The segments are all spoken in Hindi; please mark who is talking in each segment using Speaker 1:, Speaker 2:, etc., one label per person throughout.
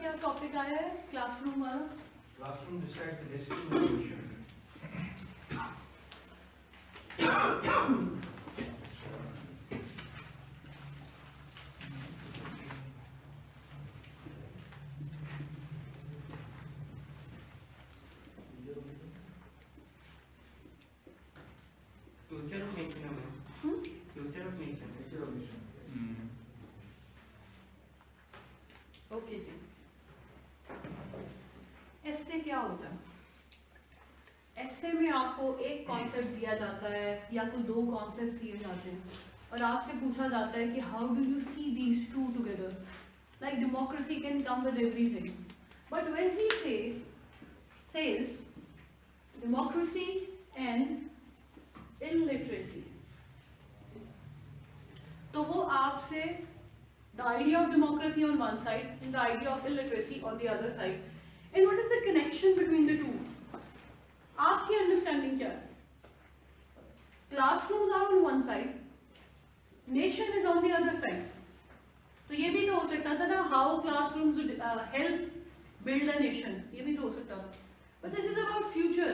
Speaker 1: क्या टॉपिक आया है क्लासरूम वाला?
Speaker 2: Classroom decides the destiny of the nation.
Speaker 3: Future of nation है future of nation
Speaker 1: ओके जी, इससे क्या होता है? ऐसे में आपको एक कॉन्सेप्ट दिया जाता है या कोई दो कॉन्सेप्ट दिए जाते हैं और आपसे पूछा जाता है कि how do you see these two together, like democracy can come with everything, but when he says democracy and illiteracy, तो वो आपसे the idea of democracy on one side and the idea of illiteracy on the other side, and what is the connection between the two? आपकी अंडरस्टैंडिंग क्या है? Classrooms are on one side, nation is on the other side. तो ये भी तो हो सकता था ना, how classrooms help build a nation, ये भी तो हो सकता था. But this is about future.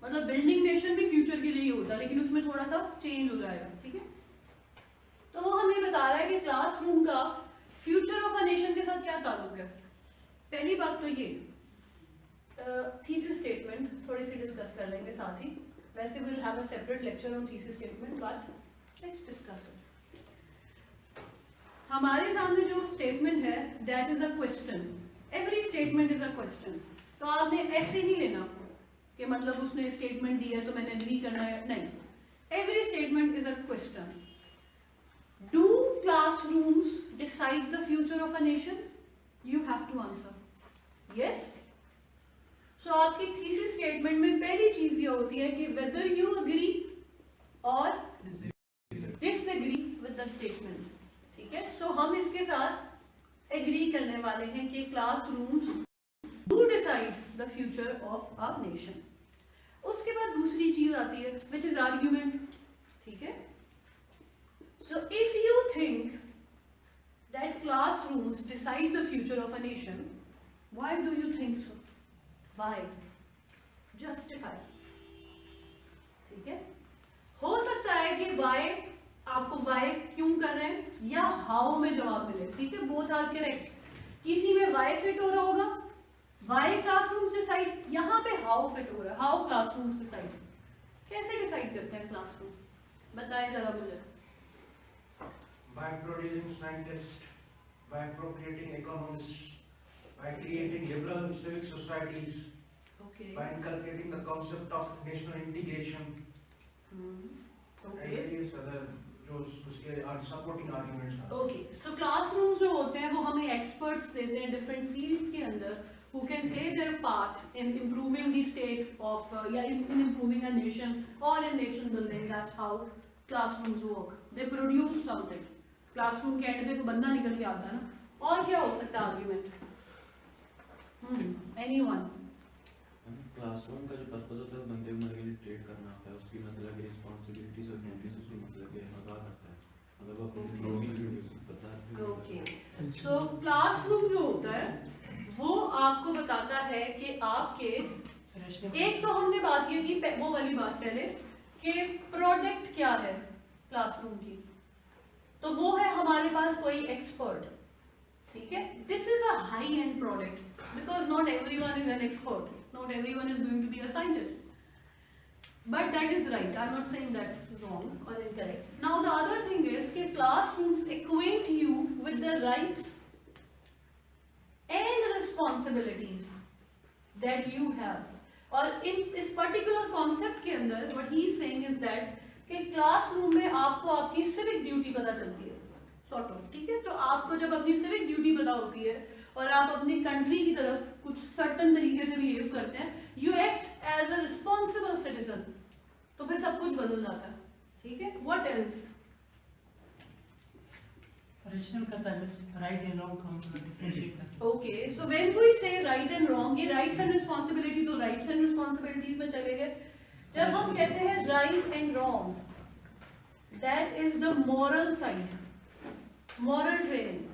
Speaker 1: मतलब building nation भी future के लिए ही होता है, लेकिन उसमें थोड़ा सा change हो जाएगा, ठीक है? तो वो हमें बता रहा है कि क्लासरूम का फ्यूचर ऑफ अ नेशन के साथ क्या ताल्लुक है. पहली बात तो ये थीसिस स्टेटमेंट थोड़ी सी डिस्कस कर लेंगे साथ ही. वैसे will have a separate lecture on thesis statement, but let's discuss it. हमारे सामने जो स्टेटमेंट है that is a question. Every statement is a question. तो आपने ऐसे नहीं लेना कि मतलब उसने स्टेटमेंट दी है तो मैंने एग्री करना है, नहीं. Every statement is a question. Do classrooms decide the future of a nation? You have to answer yes. So आपकी थीसिस स्टेटमेंट में पहली चीज ये होती है कि whether you agree or disagree with the statement. ठीक है, so हम इसके साथ एग्री करने वाले हैं कि classrooms do decide the future of a nation. उसके बाद दूसरी चीज आती है which is argument. ठीक है, so if you think that classrooms decide the future of a nation, why do you think so? Why? Justify. ठीक है, हो सकता है कि why आपको why क्यों कर रहे हैं या how में जवाब मिले. ठीक है, both are correct. किसी में why fit हो रहा होगा, why classrooms decide, यहाँ पे how fit हो रहा है, how classrooms decide. कैसे decide करते हैं classroom? बताएं जरा मुझे.
Speaker 2: By producing scientists, by procreating economists, by creating liberal civic societies,
Speaker 1: Okay.
Speaker 2: by inculcating the concept of national integration, and
Speaker 1: Okay.
Speaker 2: various other जो उसके supporting arguments are.
Speaker 1: Okay. So classrooms जो होते हैं वो हमें experts देते हैं different fields के अंदर who can play their part in improving the state of या in improving a nation or in nation building. That's how classrooms work. They produce something. Classroom के एंड पे तो बंदा निकल के आता है ना. और क्या हो सकता है आर्ग्यूमेंट? एनीवन?
Speaker 4: क्लासरूम का जो पर्पस होता है बंदे को मतलब ट्रेड करना होता है, उसकी मतलब रिस्पांसिबिलिटीज और ड्यूटीज उसकी मतलब के अदा करता है. मतलब वो अपनी ड्यूटीज पता है.
Speaker 1: ओके, सो क्लासरूम जो होता है वो आपको बताता है कि आपके, एक तो हमने बात ये की वो वाली बात पहले कि प्रोडक्ट क्या है क्लासरूम की, तो वो है हमारे पास कोई एक्सपर्ट. ठीक है, this is a high end product because not everyone is an expert, not everyone is going to be a scientist, but that is right. I am not saying that's wrong और incorrect. Now the other thing is कि classrooms acquaint you with the rights and responsibilities that you have. और इस पर्टिकुलर कॉन्सेप्ट के अंदर what he is saying is that कि क्लासरूम में आपको आपकी सिविक ड्यूटी पता चलती है सॉर्ट ऑफ. ठीक है, तो आपको जब अपनी सिविक ड्यूटी पता होती है और आप अपनी कंट्री की तरफ कुछ सर्टन तरीके से बिहेव करते हैं, you act as a responsible citizen, तो फिर सब कुछ बदल जाता है. ठीक है, व्हाट एल्स?
Speaker 5: Rational करता है, right and wrong का मतलब differentiate करता है.
Speaker 1: ओके, सो व्हेन वी से राइट एंड रॉन्ग, ये राइट्स एंड रिस्पॉन्सिबिलिटी, तो राइट्स एंड रिस्पॉन्सिबिलिटीज में चले गए. जब हम कहते हैं right and wrong, that is the moral side, moral training.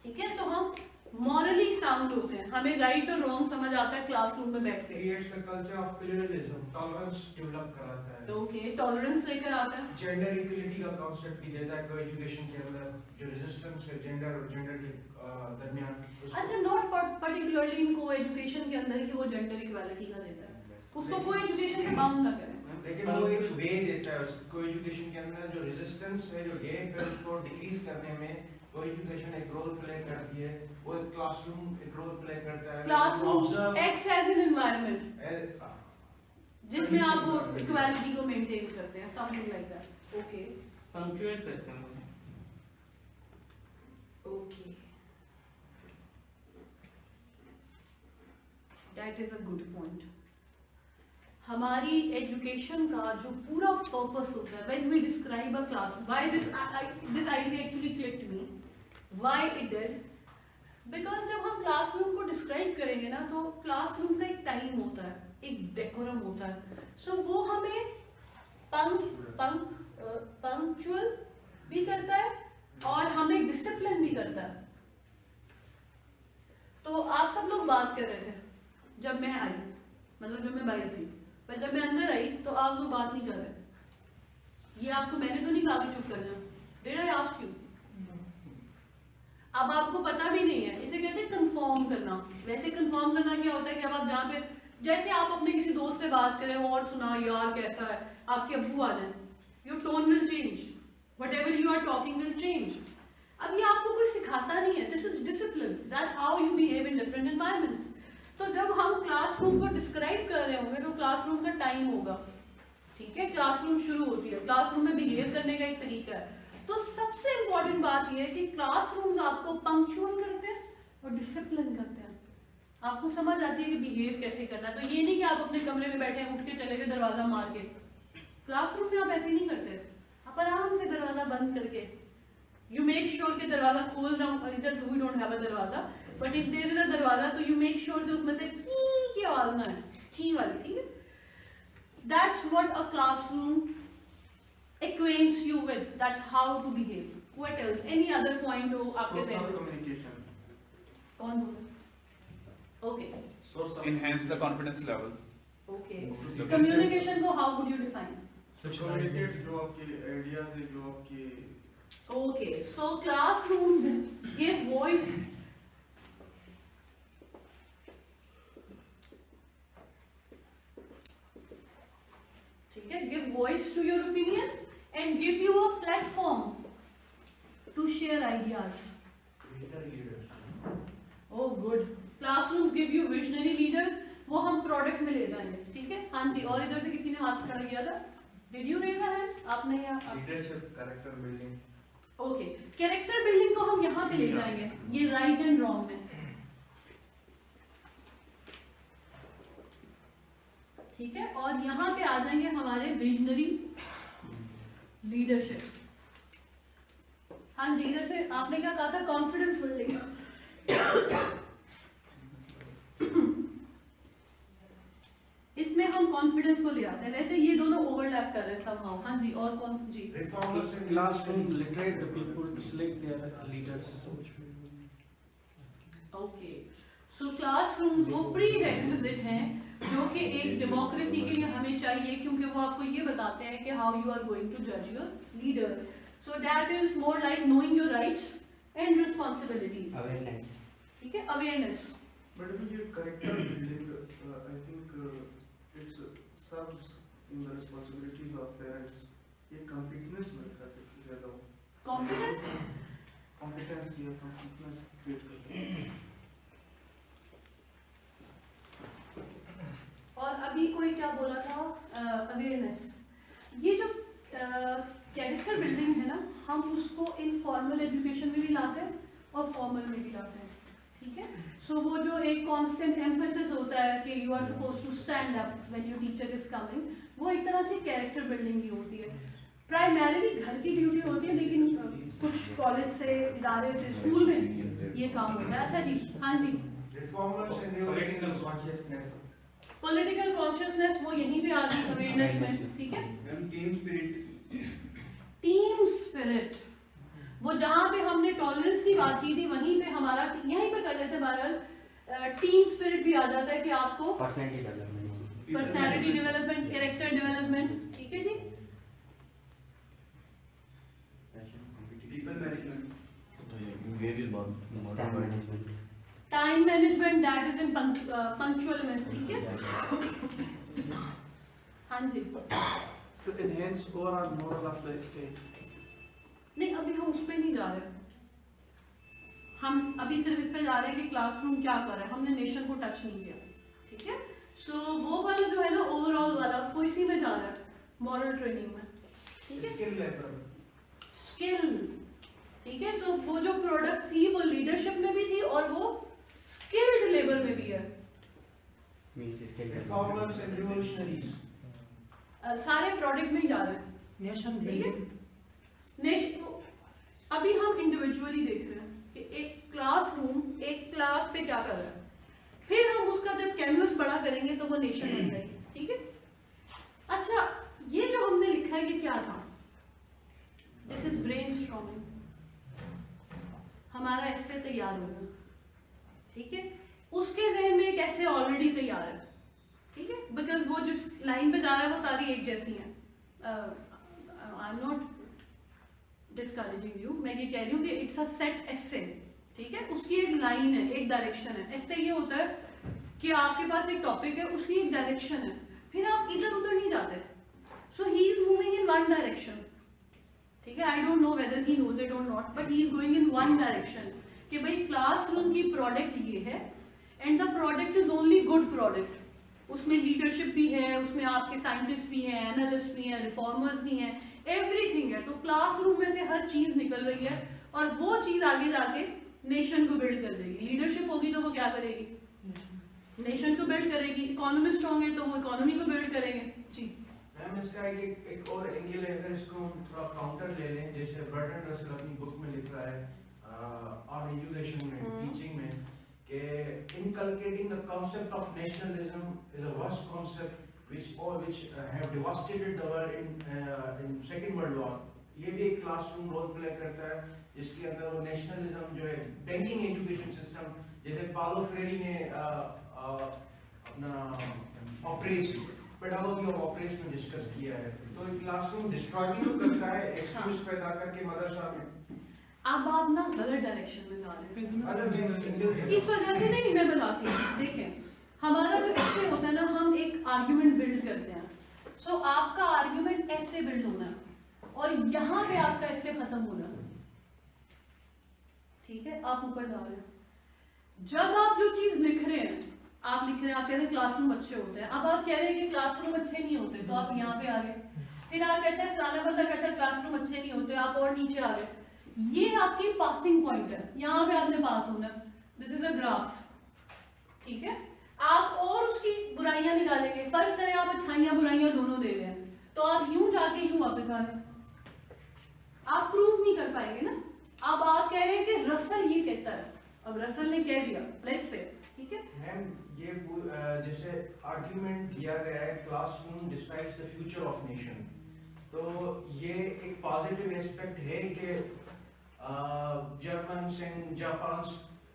Speaker 1: ठीक है, तो हम मॉरली साउंड होते हैं, हमें राइट और रॉन्ग समझ आता है क्लासरूम में बैठ के।
Speaker 2: creates the culture of pluralism, tolerance develop कराता है।
Speaker 1: ओके, टॉलरेंस लेकर आता है।
Speaker 2: जेंडर इक्वलिटी का कॉन्सेप्ट भी देता है को एजुकेशन के अंदर, जो रेजिस्टेंस है जेंडर और जेंडर के दरमियान।
Speaker 1: अच्छा, नॉट पर्टिकुलरली इन को एजुकेशन के अंदर कि वो जेंडर इक्वालिटी का देता है, उसको को एजुकेशन से बाउंड ना करें।
Speaker 2: लेकिन वो एक वे देता है उसको एजुकेशन के अंदर, जो रेजिस्टेंस है जो गैप है उसको डिक्रीज करने में को एजुकेशन एक रोल प्ले करती है, वो एक क्लासरूम एक रोल प्ले करता है।
Speaker 1: Classroom acts as an environment जिसमें आप वो इक्वालिटी को मेंटेन करते हैं, something like that. Okay
Speaker 3: punctuate करते हैं।
Speaker 1: Okay, that is a good point. हमारी एजुकेशन का जो पूरा पर्पस होता है, when we describe a class, why this idea actually clicked me, why it did, because जब हम क्लासरूम को डिस्क्राइब करेंगे ना, तो क्लासरूम का एक टाइम होता है, एक डेकोरम होता है, सो वो हमें पंक्चुअल भी करता है और हमें डिसिप्लिन भी करता है। तो आप सब लोग बात कर रहे थे जब मैं आई, मतलब जब मैं बाहर थी, पर जब मैं अंदर आई तो आप लोग बात नहीं कर रहे। ये आपको मैंने तो नहीं कहा कि चुप कर जाओ, डिड आई आस्क यू? अब आपको पता भी नहीं है, इसे कहते हैं कंफर्म करना। वैसे कंफर्म करना क्या होता है कि अब आप जहाँ पे, जैसे आप अपने किसी दोस्त से बात करें और सुना यार कैसा है, आपके अब्बू आ जाए, your tone will change, whatever you are talking will change. अब ये आपको कोई सिखाता नहीं है, this is discipline, that's how you behave in different environments. तो जब हम क्लासरूम को डिस्क्राइब कर रहे होंगे तो क्लासरूम का टाइम होगा, ठीक है, क्लासरूम शुरू होती है, क्लासरूम में बिहेव करने का एक तरीका है। तो सबसे इंपॉर्टेंट बात यह है कि क्लासरूम्स आपको पंक्चुअल करते हैं और डिसिप्लिन करते हैं, आपको समझ आती है कि बिहेव कैसे करना है। तो ये नहीं कि आप अपने कमरे में बैठे उठ के चले गए दरवाजा मार के, क्लासरूम में आप ऐसे नहीं करते, आप आराम से दरवाजा बंद करके, यू मेक श्योर कि दरवाजा खोल रहा हूँ, इधर वी डोंट हैव अ दरवाजा, but if there is a दरवाजा तो यू मेक श्योर कि उसमें से की आवाज ना है, की वाली, ठीक है। That's what a classroom acquaints you with, that's how to behave. What else? Any other point हो आपके
Speaker 3: Source of
Speaker 1: ज़हन में?
Speaker 3: communication.
Speaker 1: कौन बोला? Okay,
Speaker 3: Source of
Speaker 6: enhance the confidence level.
Speaker 1: okay.
Speaker 6: The
Speaker 1: Communication को how would you define?
Speaker 3: communicate जो आपके ideas है, जो आपके
Speaker 1: Okay, so classrooms give voice. ठीक है, give voice to your opinions and give you a platform to share ideas. Oh good. Classrooms give you visionary leaders. वो हम प्रोडक्ट में ले जाएंगे, ठीक है। हाँ जी, और इधर से किसी ने हाथ खड़ा किया था, Did you raise a hand? आपने या
Speaker 3: leadership, character building.
Speaker 1: Okay, character building को हम यहाँ से ले जाएंगे, ये राइट एंड रॉन्ग में, ठीक है। और यहाँ पे आ जाएंगे हमारे विजनरी लीडरशिप। हाँ जी, इधर से आपने क्या कहा था, कॉन्फिडेंस बिल्डिंग। इसमें हम कॉन्फिडेंस को ले आते हैं, वैसे ये दोनों ओवरलैप कर रहे हैं somehow। हाँ जी, और कौन जी?
Speaker 2: Reformers in
Speaker 7: Classroom literate the people to select their leaders.
Speaker 1: Okay, so classrooms वो प्री रेक्विजिट हैं जो कि एक डेमोक्रेसी के लिए हमें चाहिए, क्योंकि वो आपको ये बताते हैं कि how you are going to जज your leaders. So that is more like knowing your rights and responsibilities,
Speaker 8: Awareness.
Speaker 1: ठीक है, awareness.
Speaker 3: But when you character building, I think it serves in the responsibilities of parents. ये competence में कैसे ज़्यादा हो?
Speaker 1: कॉन्फिडेंस,
Speaker 3: Competence या competence create करते हैं।
Speaker 1: और अभी कोई क्या बोला था, अवेयरनेस। ये जो कैरेक्टर बिल्डिंग है ना, हम उसको इनफॉर्मल एजुकेशन में भी लाते हैं और फॉर्मल में भी लाते हैं, ठीक है। सो वो जो एक कांस्टेंट एम्फेसिस होता है कि you are suppose to stand up when your teacher is coming, वो एक तरह से कैरेक्टर बिल्डिंग ही होती है। प्राइमरीली घर की ड्यूटी होती है, लेकिन कुछ कॉलेज से, इदारे से, स्कूल में ये काम होता है। अच्छा जी, हाँ जी,
Speaker 2: Reformers and political consciousness.
Speaker 1: Political consciousness वो यहीं पे आ गई अवेयरनेस में, ठीक है।
Speaker 3: Then team spirit.
Speaker 1: Team spirit, वो जहाँ पे हमने टॉलरेंस की बात की थी वहीं पे हमारा यहीं पे कर लेते बहरहाल टीम स्पिरिट भी आ जाता है कि आपको
Speaker 6: personality development,
Speaker 1: personality development, character development, ठीक है जी।
Speaker 2: People management,
Speaker 6: time management,
Speaker 1: time management, that is in punctual, ठीक है। हाँ जी,
Speaker 3: To enhance overall moral of the state.
Speaker 1: नहीं अभी हम उस पे नहीं जा रहे, हम अभी सिर्फ इस पे जा रहे हैं कि क्लासरूम क्या कर रहा है, हमने नेशन को टच नहीं किया, ठीक है। सो वो वाला जो है ना ओवरऑल वाला वो इसी में जा रहा है, मॉरल ट्रेनिंग में, ठीक है।
Speaker 2: स्किल लेवल,
Speaker 1: स्किल, ठीक है। सो वो जो प्रोडक्ट थी वो लीडरशिप में भी थी और वो स्किल्ड लेबर में भी है।
Speaker 6: Means skill
Speaker 2: reformers and revolutionaries,
Speaker 1: सारे प्रोडक्ट में ही जा रहे हैं,
Speaker 5: Nation
Speaker 1: ठीक है।
Speaker 5: building.
Speaker 1: अभी हम इंडिविजुअली देख रहे हैं कि एक क्लासरूम एक क्लास पे क्या कर रहा है, फिर हम उसका जब कैनवस बड़ा करेंगे तो वो नेशन बन जाएगी, ठीक है। अच्छा, ये जो हमने लिखा है ये क्या था? This is brainstorming. हमारा ऐसे तैयार होगा, ठीक है। उसके जहन में एक ऐसे ऑलरेडी तैयार है, ठीक है, बिकॉज वो जिस लाइन पे जा रहा है वो सारी एक जैसी हैं। आई एम नॉट डिस्करेजिंग यू, मैं ये कह रही हूँ कि इट्स अ सेट एसे, ठीक है। उसकी एक लाइन है, एक डायरेक्शन है। ऐसे ये होता है कि आपके पास एक टॉपिक है, उसकी एक डायरेक्शन है, फिर आप इधर उधर नहीं जाते। So he is moving in one direction, ठीक है। I don't know whether he knows it और not, but he is going in one direction कि भाई क्लासरूम की प्रोडक्ट ये है and the product is only good product. उसमें लीडरशिप भी है, उसमें आपके साइंटिस्ट भी हैं, एनालिस्ट भी हैं, रिफॉर्मर्स भी हैं, एवरीथिंग है। तो क्लासरूम में से हर चीज निकल रही है और वो चीज आगे जाके नेशन को बिल्ड कर देगी। लीडरशिप होगी तो वो क्या करेगी? नेशन को बिल्ड करेगी। इकोनॉमिस्ट होंगे तो वो इकोनॉमी को बिल्ड करेंगे। जी
Speaker 2: मैम, इसका एक और एंगल है, अगर इसको हम थोड़ा काउंटर ले लें, जैसे बर्टन रसल अपनी बुक में लिख रहा है ऑन एजुकेशन में, टीचिंग में, कि inculcating the concept of nationalism is a worst concept which have devastated the world in Second World War. ये भी एक क्लासरूम रोल प्ले करता है, जिसके अंदर वो नेशनलिज्म जो है, बैंकिंग एजुकेशन सिस्टम, जैसे पालो फ्रेरी ने अपना ऑपरेशन पेडागोजी ऑफ ऑपरेशन में डिस्कस किया है। तो क्लासरूम डिस्ट्रॉय भी तो करता है, एक्सक्यूज पैदा करके मदरसा में।
Speaker 1: अब आप ना गलत डायरेक्शन में जा रहे हैं। इस
Speaker 2: इस
Speaker 1: वजह से नहीं, मैं बताती हूँ। देखें, हमारा जो ऐसे होता है ना, हम एक आर्ग्यूमेंट बिल्ड करते हैं। सो आपका आर्ग्यूमेंट ऐसे बिल्ड होना है और यहाँ पे आपका ऐसे खत्म होना है, ठीक है। आप ऊपर जा रहे हैं। जब आप जो चीज लिख रहे हैं, आप लिख रहे हैं, आप कहते हैं क्लासरूम अच्छे होते हैं। अब आप कह रहे हैं कि क्लासरूम अच्छे नहीं होते, तो आप यहाँ पे आ गए। फिर आप कहते हैं फलाना बंदा कहता है क्लासरूम अच्छे नहीं होते, आप और नीचे आ गए। ये आपकी पासिंग पॉइंट है, यहाँ पे आपने पास होना है। दिस इज अ ग्राफ, ठीक है। आप और उसकी बुराइयां निकालेंगे। फर्ज करें आप अच्छाइयां बुराइयां दोनों दे रहे हैं, तो आप यूं जाके यूं वापस आ रहे हैं, आप प्रूव नहीं कर पाएंगे ना। अब आप कह रहे हैं कि रसल ये कहता है, अब रसल ने कह दिया, लेट्स से, ठीक है।
Speaker 2: मैम, ये जैसे आर्ग्यूमेंट दिया गया है, classroom decides the future of nation, तो ये एक पॉजिटिव एस्पेक्ट है कि जर्मन एंड जापान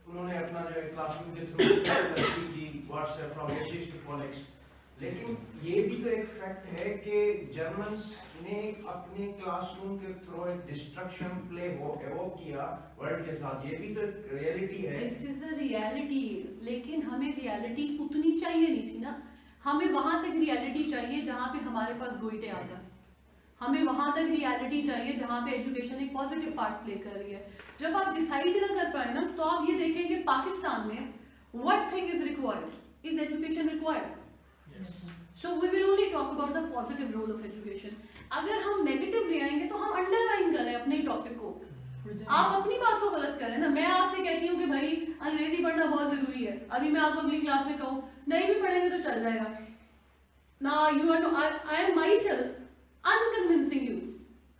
Speaker 2: उन्होंने अपना जो है क्लासरूम के थ्रू तरक्की की, व्हाट्सएप फ्रॉम एशियस टू फोलेक्स। लेकिन ये भी तो एक फैक्ट है कि जर्मन्स ने अपने क्लासरूम के थ्रू एक डिस्ट्रक्शन प्ले एवोक किया वर्ल्ड के साथ। ये भी तो एक रियलिटी है।
Speaker 1: दिस इज अ रियलिटी, लेकिन हमें रियलिटी उतनी चाहिए नहीं थी ना। हमें वहां तक रियलिटी चाहिए जहां पे हमारे पास गोइटे आता है। हमें वहां तक रियलिटी चाहिए जहां पे एजुकेशन एक पॉजिटिव पार्ट प्ले कर रही है। जब आप डिसाइड ना कर पाए ना, तो आप ये देखें कि पाकिस्तान में what thing is required, is education required. So we will only talk about the positive role of education. अगर हम नेगेटिव ले आएंगे तो हम अंडरलाइन कर रहे हैं अपने टॉपिक को। आप अपनी बात को गलत कर रहे हैं ना। मैं आपसे कहती हूँ कि भाई अंग्रेजी पढ़ना बहुत जरूरी है, अभी मैं आपको अगली क्लास में कहूँ नहीं भी पढ़ेंगे तो चल जाएगा ना, you are I am my self unconvincing you,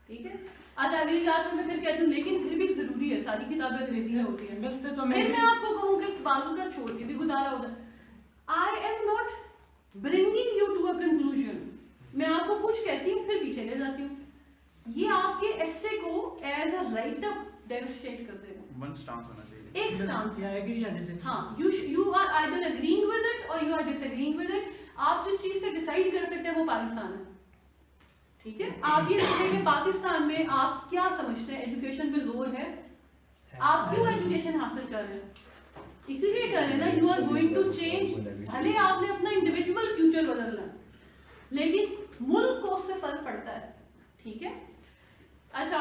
Speaker 1: ठीक है। आज अगली क्लास में फिर कहती हूँ लेकिन फिर भी जरूरी है, सारी किताबें अंग्रेजी में होती है।
Speaker 5: तो
Speaker 1: फिर मैं आपको कहूँ कि बाजू का छोड़ के भी गुजारा होता। I am not bringing you to a conclusion. मैं आपको कुछ कहती हूँ फिर पीछे ले जाती हूँ। ये आपके एस्से को एज अ राइट अप डेविस्टेट कर देगा।
Speaker 8: वन स्टांस होना चाहिए।
Speaker 1: एक stance,
Speaker 5: Yeah, I agree or disagree.
Speaker 1: हाँ, you are either agreeing with it or you are disagreeing with it। आप जिस चीज से डिसाइड कर सकते हैं वो पाकिस्तान है, ठीक है। आप ये देखिए कि पाकिस्तान में आप क्या समझते हैं, एजुकेशन पे जोर है, आप क्यों एजुकेशन हासिल कर रहे हैं, इसीलिए कर रहे हैं ना। You are going to change, भले आपने अपना इंडिविजुअल फ्यूचर बदलना, लेकिन मुल्क को उससे फर्क पड़ता है, ठीक है। अच्छा,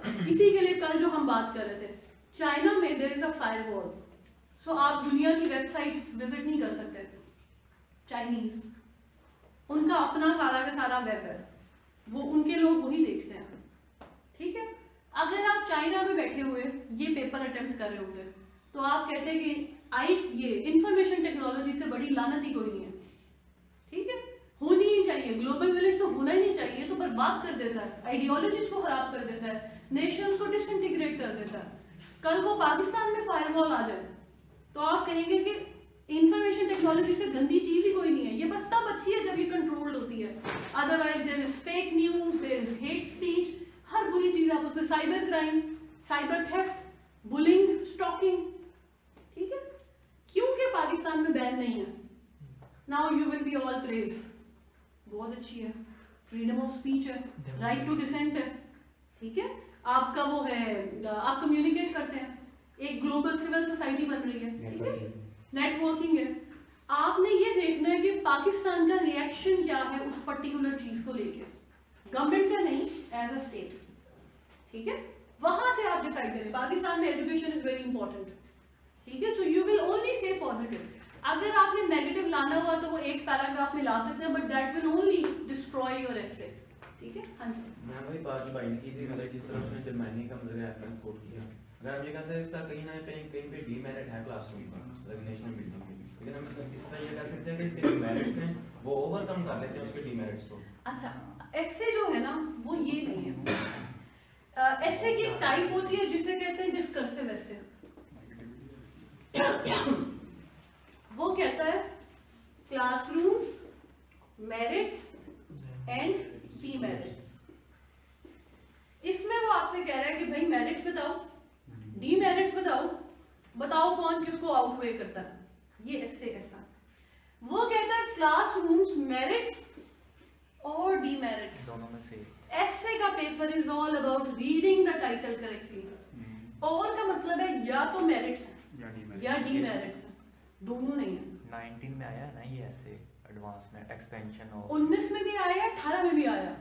Speaker 1: इसी के लिए कल जो हम बात कर रहे थे, चाइना में देयर इज अ फायरवॉल, सो आप दुनिया की वेबसाइट्स विजिट नहीं कर सकते। चाइनीज, उनका अपना सारा का सारा वेब है, वो उनके लोग वही देखते हैं, ठीक है। अगर आप चाइना में बैठे हुए ये पेपर अटेम्प्ट कर रहे होते तो आप कहते कि ये इंफॉर्मेशन टेक्नोलॉजी से बड़ी लानत ही कोई नहीं है, ठीक है। होनी ही चाहिए, ग्लोबल विलेज तो होना ही नहीं चाहिए, तो बर्बाद कर देता है, आइडियोलॉजीज को खराब कर देता है, नेशंस को डिसइंटीग्रेट कर देता है। कल को पाकिस्तान में फायरवॉल आ जाए तो आप कहेंगे कि इंफॉर्मेशन टेक्नोलॉजी से गंदी चीज ही कोई नहीं है, ये बस तब अच्छी है जब ये कंट्रोल्ड होती है। Otherwise there is fake news, there is hate speech, हर बुरी चीज आप उसमें, cyber crime, cyber theft, bullying, stalking, ठीक है। क्योंकि पाकिस्तान में बैन नहीं है, now you will be all praise, बहुत अच्छी है, फ्रीडम ऑफ स्पीच है, राइट टू डिसेंट है, ठीक है। आपका वो है, आप कम्युनिकेट करते हैं, एक ग्लोबल सिविल सोसाइटी बन रही है, ठीक है, नेटवर्किंग है। आपने ये देखना है कि पाकिस्तान का रिएक्शन क्या है उस पर्टिकुलर चीज को लेके, गवर्नमेंट का नहीं, एज अ स्टेट, ठीक है। वहां से आप डिसाइड करें। पाकिस्तान में एजुकेशन इज वेरी इंपॉर्टेंट, ठीक है, so you will only say positive. अगर आपने नेगेटिव लाना हुआ तो वो एक पैराग्राफ में ला सकते हैं, but that will only destroy your एसे, ठीक है। हाँ जी,
Speaker 4: मैं वही बात बाइंड की थी, मतलब जिस तरह उसने जर्मनी का मतलब रेफरेंस कोट किया, अगर आप ये कहते हैं इसका कहीं ना कहीं पे डीमेरिट है क्लासरूम का, मतलब नेशनल बिल्डिंग में, लेकिन हम इस तरह ये कह सकते हैं कि इसके डीमेरिट्स हैं वो ओवरकम कर लेते हैं उसके डीमेरिट्स को।
Speaker 1: अच्छा, ऐसे जो है ना वो ये नहीं है। ऐसे की एक टाइप होती है जिसे कहते हैं डिस्कर्सिव ऐसे। वो कहता है क्लासरूम्स, मेरिट्स एंड डीमेरिट्स। इसमें वो आपसे कह रहा है कि भाई मेरिट्स बताओ, डीमेरिट्स बताओ, बताओ कौन किसको आउटवे करता है, ये ऐसे ऐसा। वो कहता है क्लासरूम्स, मेरिट्स और डीमेरिट्स
Speaker 9: दोनों में से।
Speaker 1: ऐसे का paper is all about reading the title correctly. और का मतलब है या तो मेरिट्स है या डीमेरिट्स है, दोनों नहीं है।
Speaker 9: 19 में आया ना ये ऐसे एडवांस में एक्सपेंशन और
Speaker 1: 19 में भी आया, 18 में भी आया।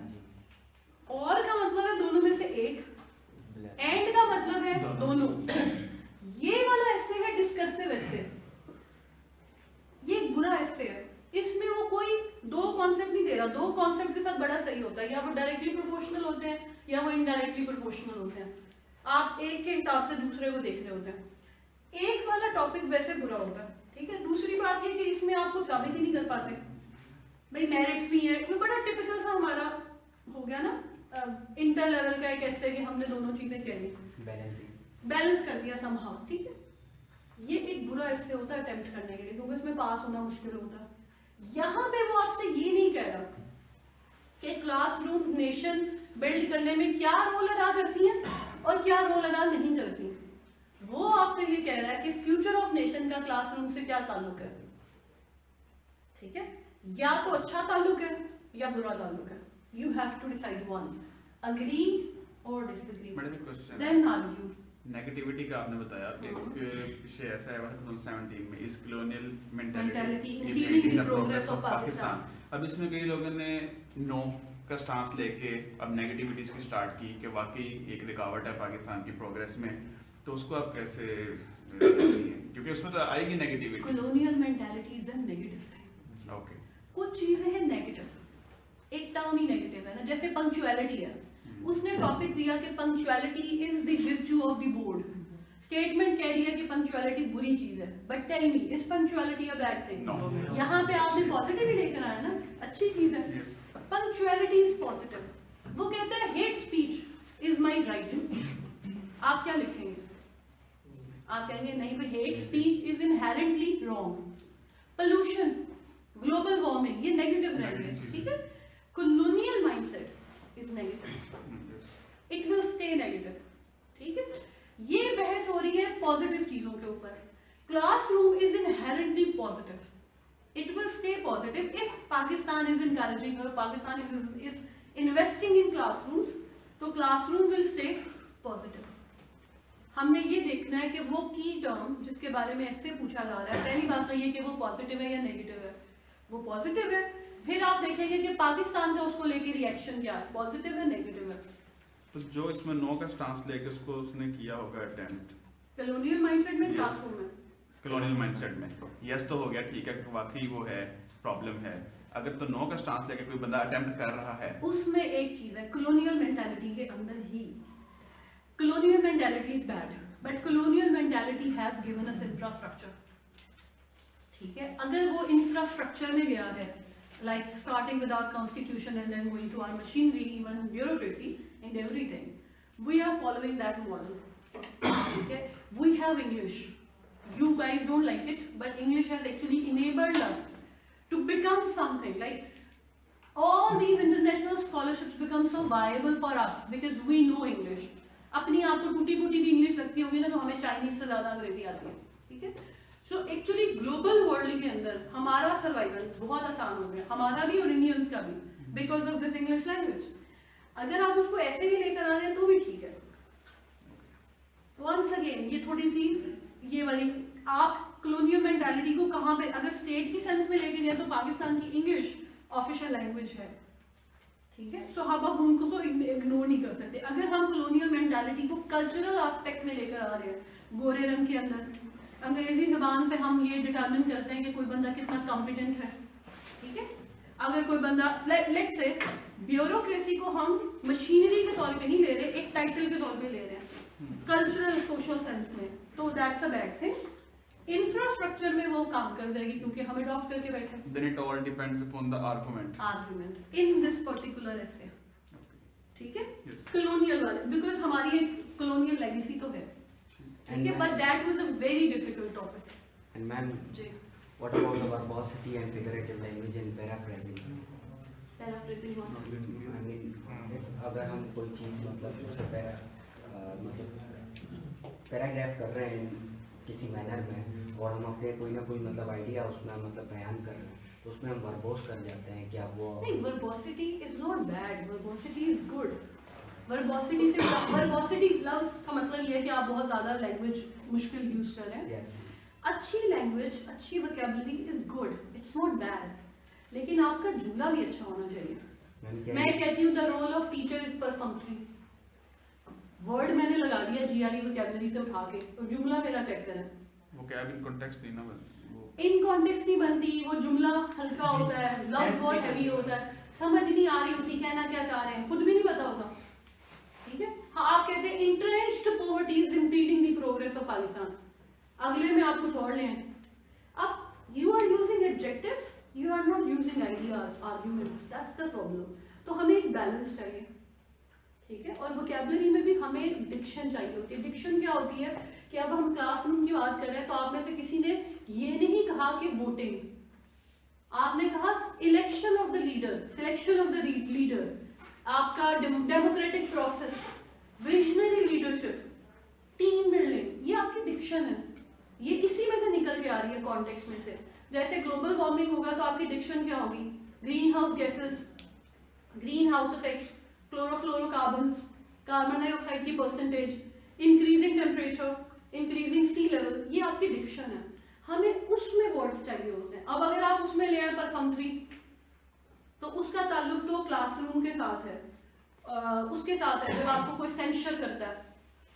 Speaker 1: और का मतलब है दोनों में से एक, एंड का मतलब है दोनों। ये वाला ऐसे है डिस्कर्सिव ऐसे, ये बुरा ऐसे है, इसमें वो कोई दो कॉन्सेप्ट नहीं दे रहा। दो कॉन्सेप्ट के साथ बड़ा सही होता है, या वो डायरेक्टली प्रोपोर्शनल होते हैं या वो इनडायरेक्टली प्रोपोर्शनल होते हैं। आप एक के हिसाब से दूसरे को देख रहे होते हैं। एक वाला टॉपिक वैसे बुरा होता है, ठीक है। दूसरी बात ये कि इसमें आप कुछ साबित ही नहीं कर पाते, भाई मेरिट्स भी है, वो बड़ा टिपिकल सा हमारा हो गया ना इंटर लेवल का एक ऐसे कि हमने दोनों चीजें कह ली, बैलेंस कर दिया समहाउ, ठीक है। ये एक बुरा ऐसे होता है अटेम्प्ट करने के लिए, क्योंकि इसमें पास होना मुश्किल होता है। यहाँ पे वो आपसे ये नहीं कह रहा कि क्लासरूम नेशन बिल्ड करने में क्या रोल अदा करती हैं और क्या रोल अदा नहीं करती। वो आपसे ये कह रहा है कि फ्यूचर ऑफ नेशन का क्लासरूम से क्या ताल्लुक है, ठीक है। या तो अच्छा ताल्लुक है या बुरा ताल्लुक है। You have to decide one, agree or disagree,
Speaker 8: madam एक क्वेश्चन
Speaker 1: देन आर्ग्यू।
Speaker 8: नेगेटिविटी का आपने बताया कि विषय ऐसा है 2017 में इस colonial
Speaker 1: Mentality
Speaker 8: mentality is
Speaker 1: impeding
Speaker 8: leading
Speaker 1: the
Speaker 8: the progress
Speaker 1: progress
Speaker 8: of
Speaker 1: of
Speaker 8: Pakistan. अब इसमें कई लोगों ने नो का स्टांस लेके अब नेगेटिविटीज की स्टार्ट की कि वाकई एक रुकावट है पाकिस्तान की प्रोग्रेस में, तो उसको आप कैसे क्योंकि उसमें तो आएगी negativity.
Speaker 1: Colonial mentality is a negative thing.
Speaker 8: Okay,
Speaker 1: कुछ चीजें हैं नेगेटिव, एक टर्म ही नेगेटिव है ना, जैसे पंक्चुअलिटी है। उसने टॉपिक दिया कि punctuality is the virtue of the board. Statement कह दिया कि पंक्चुअलिटी बुरी चीज है, but tell me is punctuality a bad thing? यहाँ पे आपने पॉजिटिव ही लेकर आया ना, अच्छी चीज है। Punctuality is positive. वो कहता है hate speech is my right. आप क्या लिखेंगे? आप कहेंगे नहीं भाई hate speech is inherently wrong. Pollution, global warming, ये नेगेटिव रहेंगे, ठीक है। Colonial mindset is negative, it will stay negative, ठीक है। ये बहस हो रही है पॉजिटिव चीजों के ऊपर। Classroom is inherently positive, it will stay positive if Pakistan is encouraging or Pakistan is investing in classrooms, तो classroom will stay positive। हमने ये देखना है कि वो की टर्म जिसके बारे में ऐसे पूछा जा रहा है, पहली बात तो ये कि वो पॉजिटिव है या नेगेटिव है। वो पॉजिटिव है, फिर आप देखेंगे कि पाकिस्तान का उसको लेके रिएक्शन क्या है, पॉजिटिव है नेगेटिव है।
Speaker 8: तो जो इसमें नो का स्टांस लेके उसको उसने किया होगा अटेम्प्ट
Speaker 1: कॉलोनियल माइंडसेट में
Speaker 8: Yes.
Speaker 1: क्लासरूम में
Speaker 8: कॉलोनियल माइंडसेट में, यस तो हो गया, ठीक है, वाकई वो है, प्रॉब्लम है। अगर तो नो का स्टांस लेके कोई बंदा अटेम्प्ट कर रहा है,
Speaker 1: उसमें एक चीज है, कॉलोनियल मेंटालिटी के अंदर ही colonial mentality is bad, but colonial mentality has given us infrastructure। ठीक है, अगर वो इंफ्रास्ट्रक्चर में गया है, like starting with our constitution and then going to our machinery, even bureaucracy and everything, we are following that model। ठीक है, we have English, you guys don't like it, but English has actually enabled us to become something like all these international scholarships become so viable for us because we know English। अपनी आप को टूटी फूटी भी इंग्लिश लगती होगी ना, तो हमें चाइनीज से ज्यादा अंग्रेजी आती है। ठीक है, सो एक्चुअली ग्लोबल वर्ल्ड के अंदर हमारा सर्वाइवल बहुत आसान हो गया, हमारा भी और इंडियंस का भी, because of this English language. अगर आप उसको ऐसे भी लेकर आ रहे हैं तो भी ठीक है। वंस अगेन ये थोड़ी सी ये वाली, आप कॉलोनियल मेंटालिटी को कहाँ पे, अगर स्टेट की सेंस में लेके गए तो पाकिस्तान की इंग्लिश ऑफिशियल लैंग्वेज है। ठीक है, सो हम अब उनको तो इग्नोर नहीं कर सकते। अगर हम कॉलोनियल मेंटालिटी को कल्चरल एस्पेक्ट में लेकर आ रहे हैं, गोरे रंग के अंदर अंग्रेजी जबान से हम ये डिटरमिन करते हैं कि कोई बंदा कितना कॉम्पिटेंट है। ठीक है, अगर कोई बंदा लेट्स से ब्यूरोक्रेसी को हम मशीनरी के तौर पे नहीं ले रहे, एक टाइटल के तौर पे ले रहे हैं कल्चरल सोशल सेंस में, तो that's a bad thing. Infrastructure में वो काम कर जाएगी क्योंकि हम अडॉप्ट करके बैठे।
Speaker 8: then it all depends upon the argument।
Speaker 1: Argument in this particular essay, ठीक है,
Speaker 8: Yes।
Speaker 1: कॉलोनियल वाले, बिकॉज हमारी एक कॉलोनियल लेगेसी तो है। ठीक है, but that was a very difficult topic.
Speaker 6: And ma'am,
Speaker 1: जी,
Speaker 6: what about the verbosity and figurative language and paraphrasing?
Speaker 1: Paraphrasing
Speaker 6: I mean, if अगर हम कोई चीज़ मतलब उसे पैराग्राफ कर रहे हैं किसी मैनर में और हम अपने कोई ना कोई मतलब आइडिया उसमें मतलब बयान कर रहे हैं, तो उसमें हम वर्बोस कर जाते हैं क्या वो
Speaker 1: नहीं, verbosity is not bad, verbosity is good. Verbosity से, वर्बोसिटी लफ्ज का मतलब ये है कि आप बहुत ज्यादा लैंग्वेज मुश्किल यूज कर रहे हैं।
Speaker 6: यस
Speaker 1: अच्छी लैंग्वेज, अच्छी vocabulary is good, it's not bad, लेकिन आपका जुमला भी अच्छा होना चाहिए। मैं कहती हूँ the role of teacher is perfunctory. Word मैंने लगा दिया जीआरई वोकैबुलरी से उठा के, और जुमला मेरा चेक करें।
Speaker 8: वो क्या इन कॉन्टेक्स्ट नहीं ना वो
Speaker 1: इन कॉन्टेक्स्ट नहीं बनती, वो जुमला हल्का होता है, लफ्ज बहुत हैवी होता है, समझ नहीं आ रही होती कहना क्या चाह रहे हैं, खुद भी नहीं पता होता। ठीक है, हाँ, आप कहते हैं entrenched poverty is impeding the progress of Pakistan, अगले में आप कुछ और लें। अब you are using adjectives, you are not using ideas, arguments, that's the problem. तो हमें एक बैलेंस चाहिए। ठीक है, और वोकैबुलरी में भी हमें डिक्शन चाहिए होती है। डिक्शन क्या होती है कि अब हम क्लासरूम की बात कर रहे हैं, तो आप में से किसी ने ये नहीं कहा कि वोटिंग, आपने कहा election of the leader, selection of the leader, आपका democratic process, visionary leadership, team building, ये आपकी डिक्शन है। ये इसी में से निकल के आ रही है, कॉन्टेक्स्ट में से। जैसे ग्लोबल वार्मिंग होगा तो आपकी डिक्शन क्या होगी? Green house gases, green house effects, chlorofluorocarbons, carbon dioxide की percentage, increasing temperature, increasing sea level, ये आपकी डिक्शन है। हमें उसमें वर्ड्स चाहिए होते हैं। अब अगर आप उसमें ले आए परफंक्टरी, तो उसका ताल्लुक तो क्लासरूम के साथ है, उसके साथ है जब आपको कोई सेंसर करता है,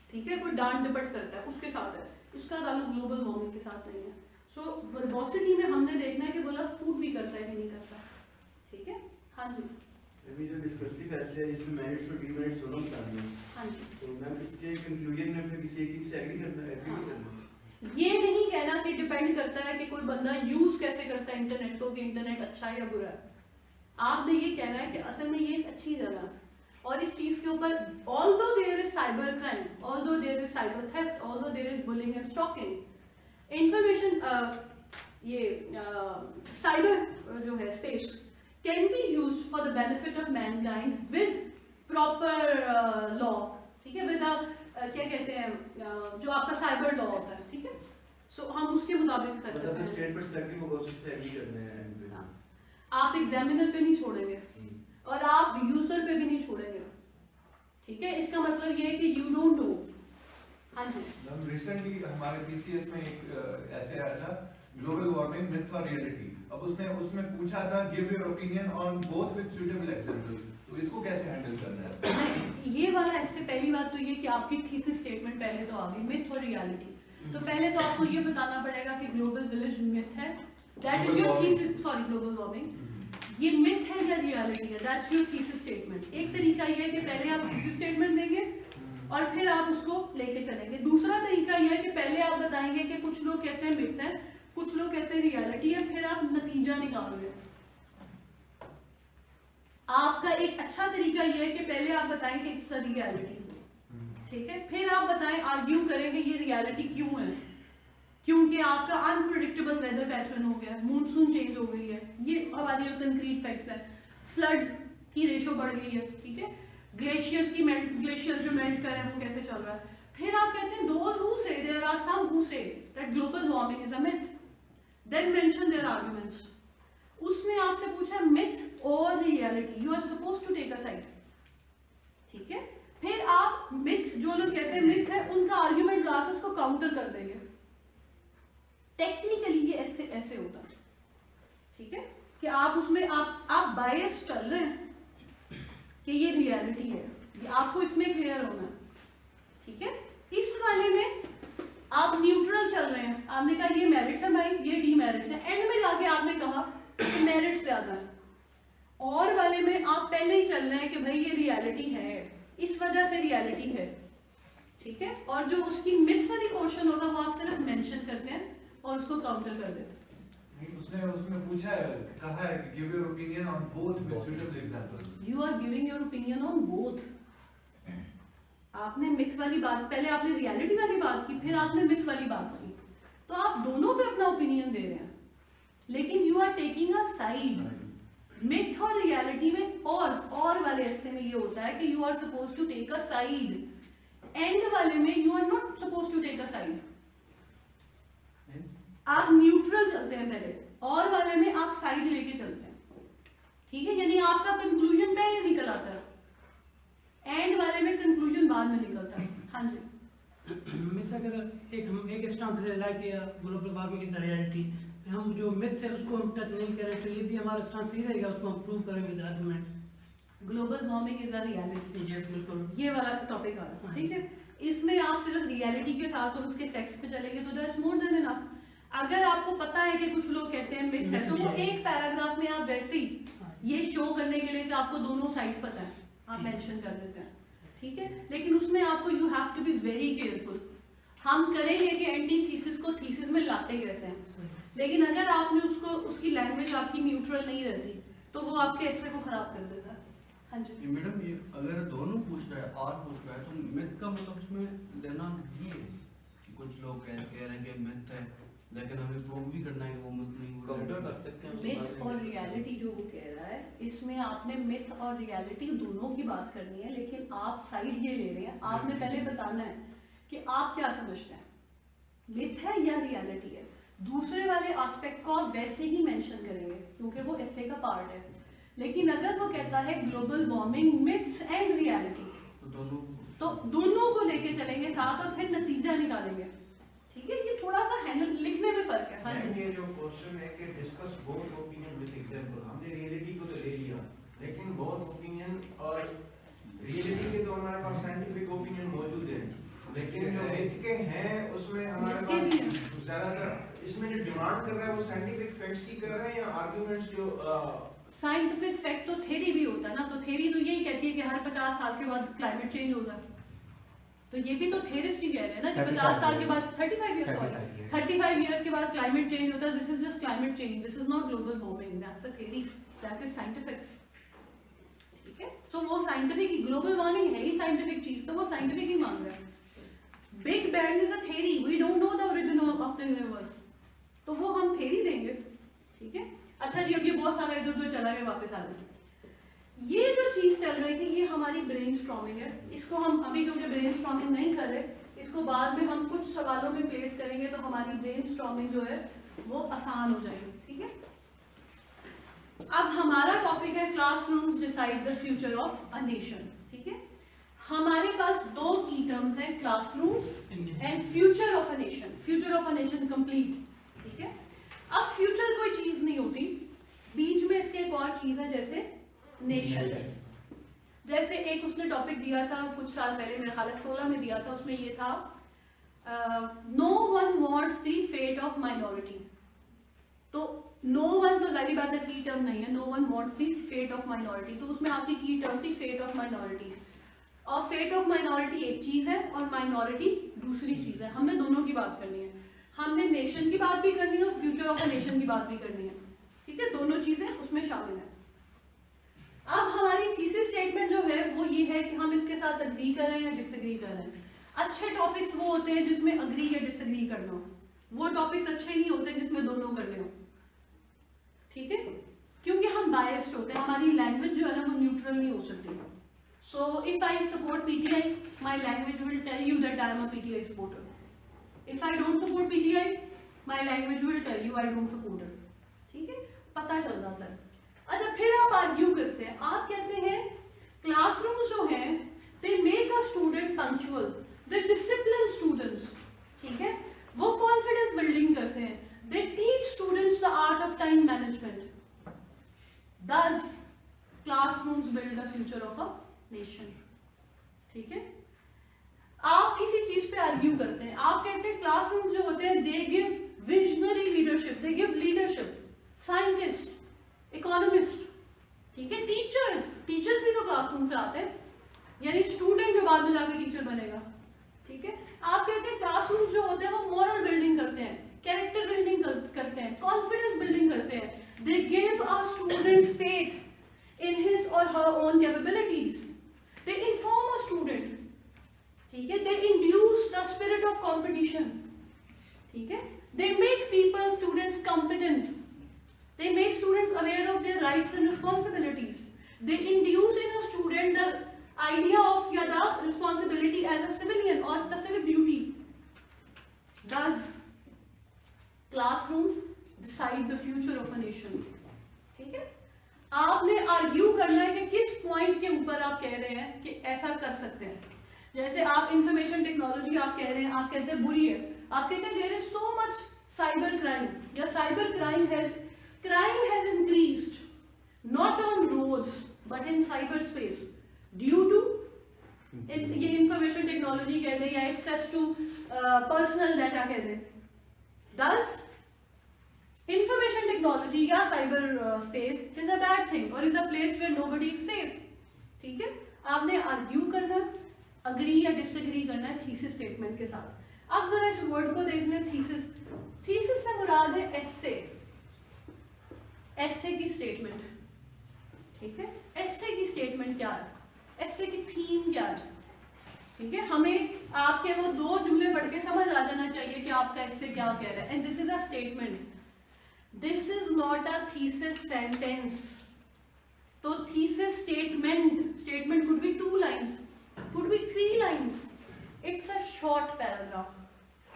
Speaker 1: ठीक है, कोई डांट डपट करता है, उसके साथ है। इसका ताल्लुक ग्लोबल वार्मिंग के साथ नहीं है। सो वर्बोसिटी में हमने देखना है कि बोला सूट भी करता है कि नहीं करता। ठीक है, हाँ जी,
Speaker 3: अभी जो डिस्कसिव ऐसे है इसमें मेरिट्स और डिमेरिट्स दोनों बतानी है।
Speaker 1: हाँ जी,
Speaker 3: तो मैम इसके कंक्लूजन में फिर किसी एक चीज से एग्री करना है, एग्री नहीं करना।
Speaker 1: ये नहीं कहना कि डिपेंड करता है कि कोई बंदा यूज कैसे करता है इंटरनेट को, कि इंटरनेट अच्छा है या बुरा है। आपने ये कहना है कि असल में ये एक अच्छी जगह है, और इस चीज के ऊपर although there is cyber crime, although there is cyber theft, although there is bullying and stalking, information ये साइबर जो है space can be used for the benefit of mankind with proper law. ठीक है, विद क्या कहते हैं जो आपका साइबर लॉ होता है, ठीक है, सो हम उसके मुताबिक कर सकते हैं।
Speaker 10: स्टेट पर्सपेक्टिव होगा उससे एग्री करते हैं।
Speaker 1: हाँ। आप एग्जामिनर पे नहीं छोड़ेंगे और आप यूजर पे भी नहीं छोड़ेंगे, ठीक है, इसका मतलब ये है कि यू डोंट नो। हाँ जी
Speaker 11: मैम रिसेंटली हमारे पीसीएस में एक ऐसे आया था ग्लोबल वार्मिंग मिथ और रियलिटी। अब उसमें पूछा था give your opinion on both with suitable examples, तो इसको कैसे हैंडल करना है?
Speaker 1: ये वाला ऐसे पहली बात तो ये कि आपकी थीसिस स्टेटमेंट पहले तो आ गई मिथ और रियलिटी। तो पहले तो आपको ये बताना पड़ेगा कि ग्लोबल विलेज मिथ है, that is your thesis, sorry global warming ये मिथ है या रियलिटी है, दैट्स योर थीसिस स्टेटमेंट। एक तरीका ये है कि पहले आप थीसिस स्टेटमेंट देंगे और फिर आप उसको लेके चलेंगे। दूसरा तरीका ये है कि पहले आप बताएंगे कि कुछ लोग कहते हैं मिथ है, कुछ लोग कहते हैं रियलिटी है, फिर आप नतीजा निकालोगे। आपका एक अच्छा तरीका यह है कि पहले आप बताएं कि इट्स अ रियलिटी, ठीक है, फिर आप बताएं, आर्ग्यू करेंगे ये रियलिटी क्यों है, क्योंकि आपका अनप्रेडिक्टेबल वेदर पैटर्न हो गया, मूनसून चेंज हो गई है, ये हमारी जो कंक्रीट फैक्ट्स है, फ्लड की रेशो बढ़ गई है, ठीक है, ग्लेशियर्स जो मेल्ट कर रहे हैं वो कैसे चल रहा है। फिर आप कहते हैं those who say, there are some who say that global warming is a myth, then mention their arguments। उसने आपसे पूछा myth और reality, you are supposed to take a side, ठीक है, फिर आप myth जो लोग कहते हैं myth है उनका आर्ग्यूमेंट लाकर उसको काउंटर कर देंगे। टेक्निकली ये ऐसे होता है, ठीक है, कि आप उसमें आप बायस चल रहे हैं कि ये रियलिटी है, ये आपको इसमें क्लियर होना है, ठीक है। इस वाले में आप न्यूट्रल चल रहे हैं, आपने कहा ये मेरिट्स है भाई, ये डीमेरिट्स है, एंड में जाके आपने कहा कि मेरिट्स ज्यादा है, और वाले में आप पहले ही चल रहे हैं कि भाई ये रियलिटी है, इस वजह से रियलिटी है, ठीक है, और जो उसकी मिथ वाली पोर्शन होगा वो आप सिर्फ मेंशन करते हैं और उसको काउंटर कर देते हैं।
Speaker 11: उसने पूछा है, कहा है कि give your opinion on both with suitable examples.
Speaker 1: You are giving your opinion on both. आपने मिथ वाली बात, पहले आपने रियलिटी वाली बात की, फिर आपने मिथ वाली बात की, तो आप दोनों पे अपना ओपिनियन दे रहे हैं, लेकिन you are taking a side. Myth और रियलिटी में और वाले हिस्से में ये होता है कि you are suppose to take a side, and वाले में you are not suppose to take a side, आप न्यूट्रल चलते हैं पहले, और वाले में आप साइड लेके चलते हैं, ठीक है, यानी आपका कंक्लूजन पहले निकल आता है, एंड वाले में कंक्लूजन बाद में निकलता है। हाँ जी
Speaker 5: मिस अगर एक स्टांस ले ला कि ग्लोबल वार्मिंग इज रियलिटी, हम जो मिथ है उसको हम टच नहीं करें, तो ये भी हमारा स्टांस सही रहेगा, उसको हम प्रूव करें with argument.
Speaker 1: Global warming is a reality,
Speaker 5: yes बिल्कुल,
Speaker 1: ये वाला टॉपिक आ रहा है, ठीक है, इसमें आप सिर्फ रियलिटी के साथ और उसके फैक्ट्स पे चलेंगे तो दैट्स मोर देन इनफ। अगर आपको पता है कि कुछ लोग कहते हैं मिथ है, तो वो एक पैराग्राफ में आप वैसे ही ये शो करने के लिए कि आपको दोनों साइड्स पता है, आप मेंशन कर देते हैं, ठीक है, लेकिन उसमें आपको you have to be very careful. हम करेंगे कि एंटी थीसिस को थीसिस में लाते कैसे हैं, लेकिन अगर आपने उसकी लैंग्वेज आपकी न्यूट्रल नहीं रहती तो वो आपके ऐसे को खराब कर देता है। हाँ जी
Speaker 7: मैडम, ये अगर दोनों पूछ रहा है और पूछ रहा है तो मिथ का मतलब उसमें देना नहीं है कि कुछ लोग कह रहे हैं कि मिथ है, लेकिन हमें प्रूव भी करना है कि वो मिथ नहीं,
Speaker 4: काउंटर कर सकते हैं।
Speaker 1: मिथ और रियलिटी जो वो कह रहा है, इसमें आपने मिथ और रियलिटी दोनों की बात करनी है, लेकिन आप साइड ये ले रहे हैं, आपने पहले बताना है कि आप क्या समझते हैं, मिथ है या रियलिटी है। दूसरे वाले एस्पेक्ट को आप वैसे ही मेंशन करेंगे क्योंकि वो ऐसे का पार्ट है, लेकिन अगर वो कहता है global warming myths and reality, तो दोनों को लेके चलेंगे साथ और फिर नतीजा निकालेंगे, ठीक है। ये थोड़ा सा हैंडल लिखने में फर्क है। हाँ जी,
Speaker 2: ये जो क्वेश्चन है कि discuss both opinion with example, हमने रियलिटी को तो ले लिया, लेकिन बोथ ओपिनियन और रियलिटी के तो हमारे पास साइंटिफिक ओपिनियन मौजूद है, लेकिन जो मिथ के हैं उसमें हमारे पास ज्यादातर इसमें जो डिमांड कर रहा है वो साइंटिफिक फैक्ट्स ही कर रहे हैं या आर्गुमेंट्स जो
Speaker 1: साइंटिफिक फैक्ट तो थ्योरी भी होता है ना, तो थ्योरी तो यही कहती है कि हर 50 साल के बाद क्लाइमेट चेंज होगा, तो ये भी तो थ्योरिस्ट ही कह रहे हैं ना कि 50 साल के बाद 35 इयर्स के बाद क्लाइमेट चेंज होता है। This is just climate change, this is not global warming, that's a theory, that is scientific, ठीक है। सो वो साइंटिफिक ही, ग्लोबल वार्मिंग है ही साइंटिफिक चीज, तो वो साइंटिफिक ही मान रहा है। Big bang is a theory, we don't know the origin of the universe, तो वो हम थ्योरी देंगे, ठीक है। अच्छा जी, अब ये बहुत सारा इधर उधर चला गया, वापस आ जाए। ये जो चीज चल रही थी ये हमारी ब्रेनस्टॉर्मिंग है। इसको हम अभी क्योंकि ब्रेनस्टॉर्मिंग नहीं कर रहे, इसको बाद में हम कुछ सवालों में प्लेस करेंगे तो हमारी ब्रेनस्टॉर्मिंग जो है वो आसान हो जाएगी, ठीक है। अब हमारा टॉपिक है classrooms decide the future of a nation, ठीक है। हमारे पास दो की टर्म्स हैं, classrooms and future of a nation. Future of a nation complete, ठीक है। अब फ्यूचर कोई चीज नहीं होती, बीच में इसके एक और चीज है जैसे नेशन। जैसे एक उसने टॉपिक दिया था कुछ साल पहले, मेरे ख्याल 16 में दिया था, उसमें ये था no one wants the fate of minority. तो नो वन तो जाहिर बात है की टर्म नहीं है, no one wants the fate of minority, तो उसमें आपकी की टर्म थी फेट ऑफ माइनॉरिटी। और फेट ऑफ माइनॉरिटी एक चीज है और माइनॉरिटी दूसरी चीज है। हमने दोनों की बात करनी है, हमने नेशन की बात भी करनी है और फ्यूचर ऑफ अ नेशन की बात भी करनी है, ठीक है। दोनों चीजें उसमें शामिल है। अब हमारी थीसिस स्टेटमेंट जो है वो ये है कि हम इसके साथ अग्री कर रहे हैं या डिसएग्री कर रहे हैं। अच्छे टॉपिक्स वो होते हैं जिसमें अग्री या डिसएग्री करना हो, वो टॉपिक्स अच्छे नहीं होते जिसमें दोनों करने हो, ठीक है। क्योंकि हम बायस्ड होते हैं, हमारी लैंग्वेज जो है ना वो न्यूट्रल नहीं हो सकती। So if I support PTI, my language will tell you that I am a PTI supporter. If I don't support PTI, my language will tell you I don't support it. ठीक है, पता चल जाता है। अच्छा, फिर आप आर्ग्यू करते हैं, आप कहते हैं क्लासरूम जो है they make a student punctual, they discipline students, ठीक है, वो confidence building करते हैं, they teach students the art of time management. Thus, classrooms build the future of a nation, ठीक है। आप किसी चीज पे आर्ग्यू करते हैं, आप कहते हैं क्लासरूम जो होते हैं they give visionary leadership, they give leadership, scientist, economist, ठीक है, टीचर्स भी तो क्लासरूम से आते हैं, यानी स्टूडेंट जो बाद में जाकर टीचर बनेगा, ठीक है। आप कहते हैं क्लासरूम जो होते हैं वो मॉरल बिल्डिंग करते हैं, कैरेक्टर बिल्डिंग करते हैं, कॉन्फिडेंस बिल्डिंग करते हैं, they give a student faith in his or her own capabilities. They inform a student, ठीक है, they induce the spirit of competition, ठीक है, they make students competent, they make students aware of their rights and responsibilities, they induce in a student the idea of the responsibility as a civilian or the civic duty. Thus, classrooms decide the future of a nation, ठीक है। आपने आर्ग्यू करना है कि किस पॉइंट के ऊपर आप कह रहे हैं कि ऐसा कर सकते हैं। जैसे आप इंफॉर्मेशन टेक्नोलॉजी आप कह रहे हैं, आप कहते हैं बुरी है, आप कहते हैं there is so much cyber crime या cyber crime has increased not on roads but in cyber space due to ये इंफॉर्मेशन टेक्नोलॉजी कह दें या एक्सेस टू पर्सनल डाटा कह दें। दस information technology या cyber space is a bad thing or is a place where nobody is safe, ठीक है। आपने आर्ग्यू करना, अग्री या डिसएग्री करना है थीसिस स्टेटमेंट के साथ। अब जरा इस वर्ड को देखना, थीसिस से मुराद है एस्से, एस्से की स्टेटमेंट, ठीक है। एस्से की स्टेटमेंट क्या है, एस्से की थीम क्या है, ठीक है। हमें आपके वो दो जुमले पढ़ के समझ आ जाना चाहिए कि आपका एस्से क्या कह रहा है। And this is a statement, this is not a thesis sentence. तो thesis statement could be 2 lines, could be 3 lines, it's a short paragraph.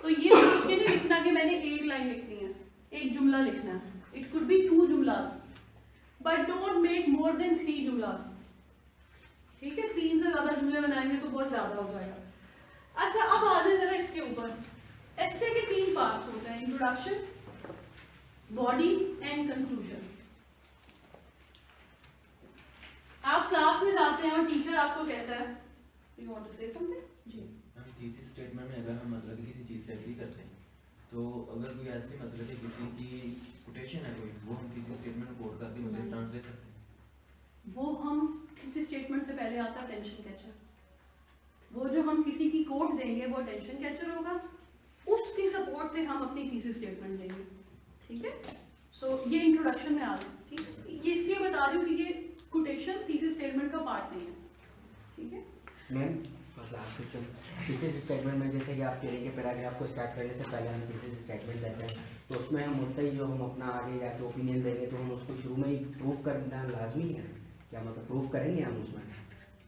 Speaker 1: तो ये सोच के नहीं लिखना कि मैंने 1 लाइन लिखनी है, एक जुमला लिखना है, it could be 2 जुमलास, but don't make more than 3 जुमलास, ठीक है। 3 से ज्यादा जुमले बनाएंगे तो बहुत ज्यादा हो जाएगा। अच्छा, अब आ जाए जरा इसके ऊपर। ऐसे के 3 पार्ट्स होते हैं, इंट्रोडक्शन, बॉडी एंड कंक्लूजन। आप क्लास में जाते हैं और टीचर आपको कहता है you want to say something जी।
Speaker 4: हम थीसिस स्टेटमेंट में अगर हम मतलब किसी चीज से एग्री करते हैं तो अगर कोई ऐसी मतलब है किसी की कोटेशन है कोई, वो हम थीसिस स्टेटमेंट कोट करके मतलब स्टांस ले सकते हैं।
Speaker 1: वो हम किसी स्टेटमेंट से पहले आता है टेंशन कैचर, वो जो हम किसी की कोट देंगे वो टेंशन कैचर होगा, उसकी सपोर्ट से हम अपनी थीसिस स्टेटमेंट देंगे, ठीक है। सो ये इंट्रोडक्शन में आ रहा है, ठीक है। ये इसलिए बता रही हूँ कि ये कोटेशन थीसिस स्टेटमेंट का पार्ट नहीं है, ठीक है।
Speaker 6: Ma'am last question, thesis statement में जैसे कि आप कह रहे हैं कि पैराग्राफ को स्टार्ट करने से पहले हम थीसिस स्टेटमेंट देते हैं, तो उसमें हम उतना ही जो हम अपना आगे जाके ओपिनियन देंगे तो हम उसको शुरू में ही प्रूफ करना लाजमी है क्या मतलब प्रूफ करेंगे हम उसमें?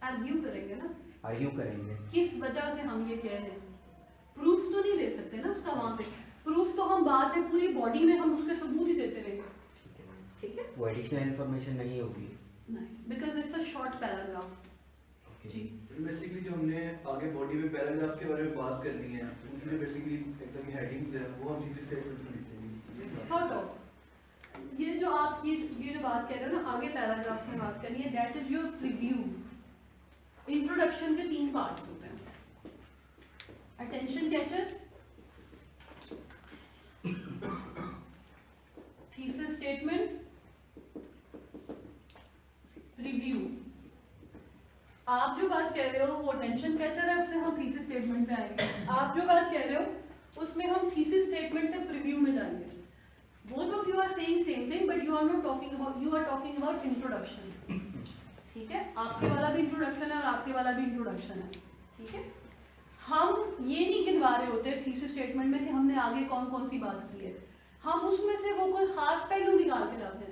Speaker 1: आर्ग्यू करेंगे ना,
Speaker 6: आर्ग्यू करेंगे
Speaker 1: किस वजह से हम ये कह रहे हैं। प्रूफ तो नहीं दे सकते ना उसका वहाँ पे, प्रूफ तो हम बाद में पूरी बॉडी में हम उसके सबूत ही देते रहेंगे, ठीक है?
Speaker 6: वो एडिशनल इन्फॉर्मेशन नहीं होगी
Speaker 1: नहीं, because it's a short paragraph. जी
Speaker 10: बेसिकली जो हमने आगे बॉडी में पैराग्राफ के बारे में बात करनी है, उनकी बेसिकली एकदम हेडिंग्स है वो हम थीसिस स्टेटमेंट में लिखते हैं।
Speaker 1: सॉर्ट ऑफ ये जो आप ये जो बात कह रहे हो ना, आगे पैराग्राफ्स में बात करनी है, that is your preview. Introduction के 3 पार्ट्स होते हैं, attention catcher, thesis statement, preview. आप जो बात कह रहे हो वो अटेंशन कैचर है, उससे हम थीसिस स्टेटमेंट पे आएंगे। आप जो बात कह रहे हो उसमें हम थीसिस स्टेटमेंट से प्रीव्यू में जाएंगे। Both of you are saying same thing but you are not talking about, you are talking about introduction, ठीक है? आपके वाला भी इंट्रोडक्शन है और आपके वाला भी इंट्रोडक्शन है, ठीक है? हम ये नहीं गिनवा रहे होते थीसिस स्टेटमेंट में कि हमने आगे कौन कौन सी बात की है, हम उसमें से वो कोई खास पहलू निकाल के लाते हैं।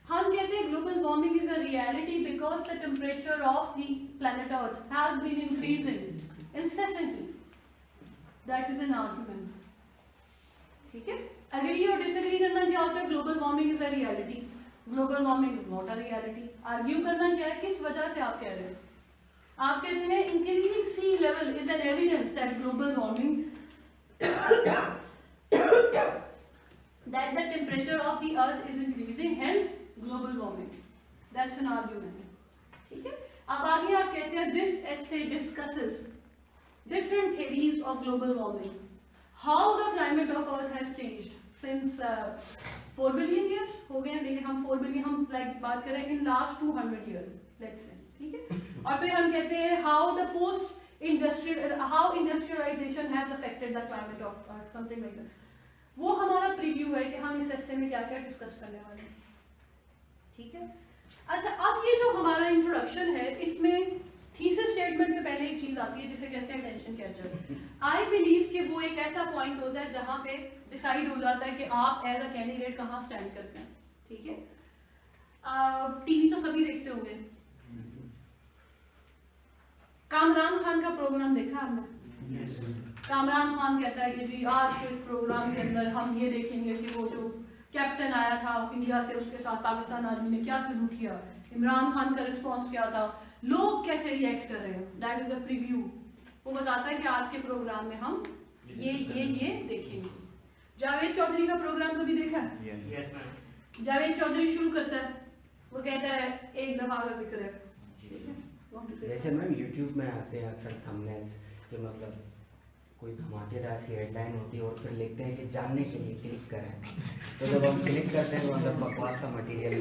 Speaker 1: हम कहते हैं global warming is a reality because the temperature of the planet earth has been increasing incessantly. That is an argument. ठीक है? अग्री और डिसएग्री करना क्या होता है? Global warming is a reality, global warming is not a reality. Argue करना क्या है? किस वजह से आप कह रहे हो? आप कहते हैं increasing sea level is an evidence that global warming that the temperature of the earth is increasing, hence global warming. That's an argument. ठीक है? अब आगे आप कहते हैं this essay discusses different theories of global warming, how the climate of earth has changed since 4 billion years हो गए हैं, लेकिन हम 4 billion हम like बात करें in last 200 years let's say, ठीक है? और फिर हम कहते हैं how the post industrial, how industrialization has affected the climate of earth, something like that. वो हमारा प्रीव्यू है कि हम इस एस्से में क्या क्या डिस्कस करने वाले हैं, ठीक है? अच्छा, अब ये जो हमारा इंट्रोडक्शन है इसमें थीसिस स्टेटमेंट से पहले एक चीज आती है जिसे कहते हैं अटेंशन कैचर। आई बिलीव कि वो एक ऐसा पॉइंट होता है जहां पे डिसाइड हो जाता है कि आप एज अ कैंडिडेट कहाँ स्टैंड करते हैं, ठीक है? टीवी तो सभी देखते होंगे, कामरान खान का प्रोग्राम देखा आपने? कामरान खान कहता है कि जी आज के इस प्रोग्राम के अंदर हम ये देखेंगे कि वो जो कैप्टन आया था इंडिया से उसके साथ पाकिस्तान आर्मी ने क्या सलूक किया, इमरान खान का रिस्पांस क्या था, लोग कैसे रिएक्ट कर रहे हैं। That is a preview. वो बताता है कि आज के प्रोग्राम में हम ये देखेंगे। जावेद चौधरी का प्रोग्राम कभी देखा है? जावेद चौधरी शुरू करता है, वो कहता है एक दफा का जिक्र है।
Speaker 6: जैसे मैम यूट्यूब में आते हैं अक्सर थंबनेल्स कि मतलब कोई धमाकेदार सी हेडलाइन होती है और फिर लिखते हैं कि जानने के लिए क्लिक करें, तो जब हम क्लिक करते हैं तो मतलब बकवास सा मटेरियल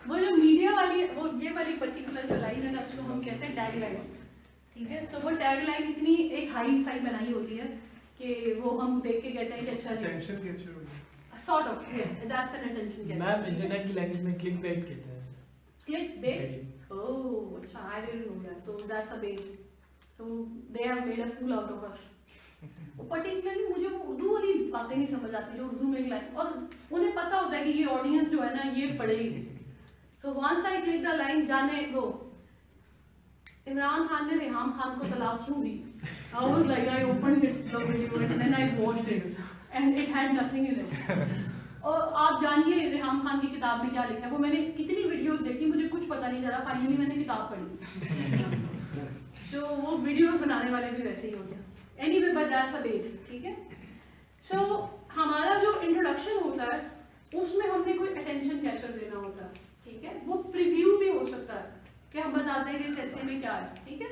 Speaker 1: वो जो मीडिया वाली वो ये वाली पर्टिकुलर जो लाइन है ना उसको हम कहते हैं टैग लाइन, ठीक है? सो वो टैग लाइन इतनी एक हाई फाई बनाई होती है कि वो हम देख के कहते हैं कि अच्छा
Speaker 3: attention catcher
Speaker 1: sort of, yes that's an attention catcher.
Speaker 5: Ma'am internet की लैंग्वेज में क्लिक बेट कहते हैं सर।
Speaker 1: Click bait? Oh, अच्छा, I didn't know that. So that's a bait. So they have made a fool out of us. वो पर्टिकुलरली मुझे वो उर्दू वाली बातें नहीं समझ आती जो उर्दू में लाइन, और उन्हें पता होता है कि ये ऑडियंस जो है ना ये पढ़ेगी। So once I click the line, जाने वो इमरान खान ने रेहाम खान को तलाक क्यों दी? I was like, I opened it the video and then I watched it and it had nothing in it. और आप जानिए रेहाम खान की किताब में क्या लिखा है। वो मैंने कितनी वीडियोस देखी, मुझे कुछ पता नहीं चला, फाइनली मैंने किताब पढ़ी। सो वो वीडियोस बनाने वाले भी वैसे ही होते हैं। एनीवे बट दैट्स अ बेट, ठीक है? सो हमारा जो इंट्रोडक्शन होता है उसमें हमने कोई अटेंशन कैचर देना होता है, ठीक है? वो प्रीव्यू भी हो सकता है कि हम बताते हैं कि इस एस्से में क्या है, ठीक है?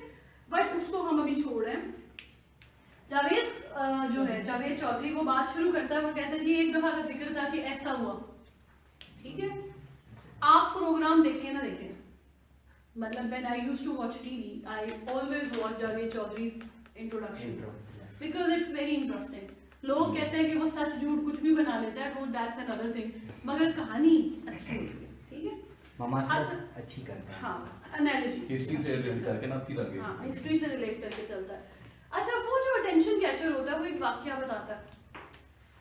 Speaker 1: बट उसको हम अभी छोड़ रहे हैं। जावेद जो है जावेद चौधरी वो बात शुरू करता है, वो कहता है जी एक दफा का जिक्र था कि ऐसा हुआ, ठीक है? आप प्रोग्राम देखें ना देखें, मतलब when I used to watch TV I always watch Javed Chaudhry's introduction because it's very interesting. लोग कहते हैं कि वो सच झूठ कुछ भी बना लेता है, वो दैट्स अनदर थिंग, मगर कहानी अच्छी होती है, ठीक है?
Speaker 6: मामा अच्छी करता है।
Speaker 1: हाँ, एनालॉजी
Speaker 11: हिस्ट्री से रिलेट करके ना आपकी लगे।
Speaker 1: हाँ, हिस्ट्री से रिलेट करके चलता है। अच्छा, वो जो अटेंशन कैचर होता है वो एक वाकया बताता है।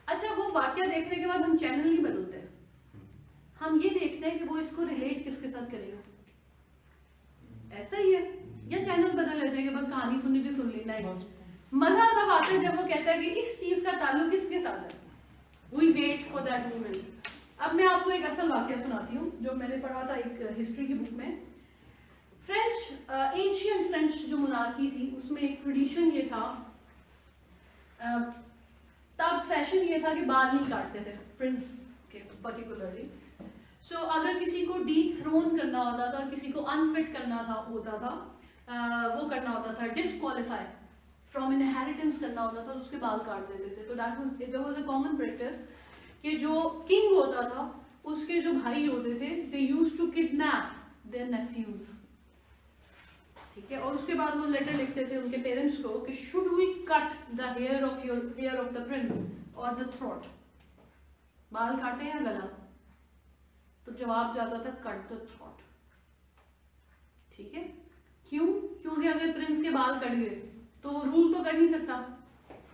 Speaker 1: अच्छा, वो वो वाक्य देखने के बाद हम चैनल नहीं बदलते, हम ये देखते हैं कि वो इसको रिलेट किसके साथ करेगा, ऐसा ही है। या चैनल बदल लेते हैं कि बस कहानी सुननी थी सुन ली, नहीं। मजा तब आता है जब वो कहता है कि इस चीज का ताल्लुक किसके साथ है, we wait for that moment. अब मैं आपको एक असल वाक्य सुनाती हूँ जो मैंने पढ़ा था एक हिस्ट्री की बुक में। फ्रेंच एंशियंट फ्रेंच जो मोनार्की थी उसमें एक ट्रेडिशन ये था, तब फैशन ये था कि बाल नहीं काटते थे प्रिंस के पर्टिकुलरली। सो अगर किसी को डीथ्रोन करना होता था और किसी को अनफिट करना होता था वो करना होता था डिस्क्वालीफाई फ्रॉम इनहेरिटेंस करना होता था, तो उसके बाल काट देते थे। तो there was a common practice कि जो किंग होता था उसके जो भाई होते थे they used to kidnap their nephews, ठीक है, और उसके बाद वो लेटर लिखते थे उनके पेरेंट्स को कि should we cut the hair of the prince और द थ्रोट, बाल काटे या गला, तो जवाब जाता था कट द थ्रोट, ठीक है। क्यों? क्योंकि अगर प्रिंस के बाल कट गए तो रूल तो कर नहीं सकता,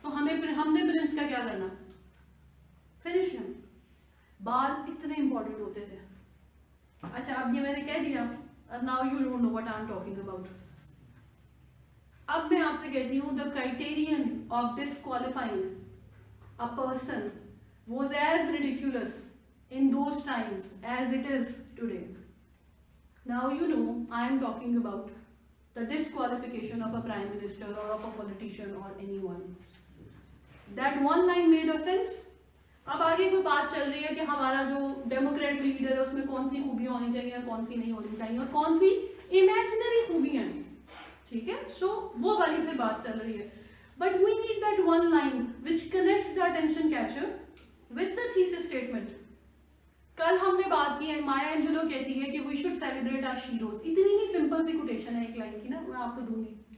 Speaker 1: तो हमने प्रिंस का क्या करना, फिनिश हिम। बाल इतने इंपॉर्टेंट होते थे। अच्छा, अब ये मैंने कह दिया, now you don't know what I am talking about. अब मैं आपसे कहती हूँ the criterion of disqualifying a person was as ridiculous in those times as it is today. Now you know I am talking about the disqualification of a prime minister or of a politician or anyone. That one line made a sense. अब आगे कोई बात चल रही है कि हमारा जो डेमोक्रेट लीडर है उसमें कौन सी खूबियां होनी चाहिए और कौन सी नहीं होनी चाहिए और कौन सी इमेजिनरी खूबियां, ठीक है। सो वो वाली फिर बात चल रही है। But we need that one line which connects the attention catcher with the thesis statement. कल हमने बात की है, माया एंजेलो कहती है कि we should celebrate our heroes. इतनी ही सिंपल सी कोटेशन है एक लाइन की ना, मैं आपको दूंगी।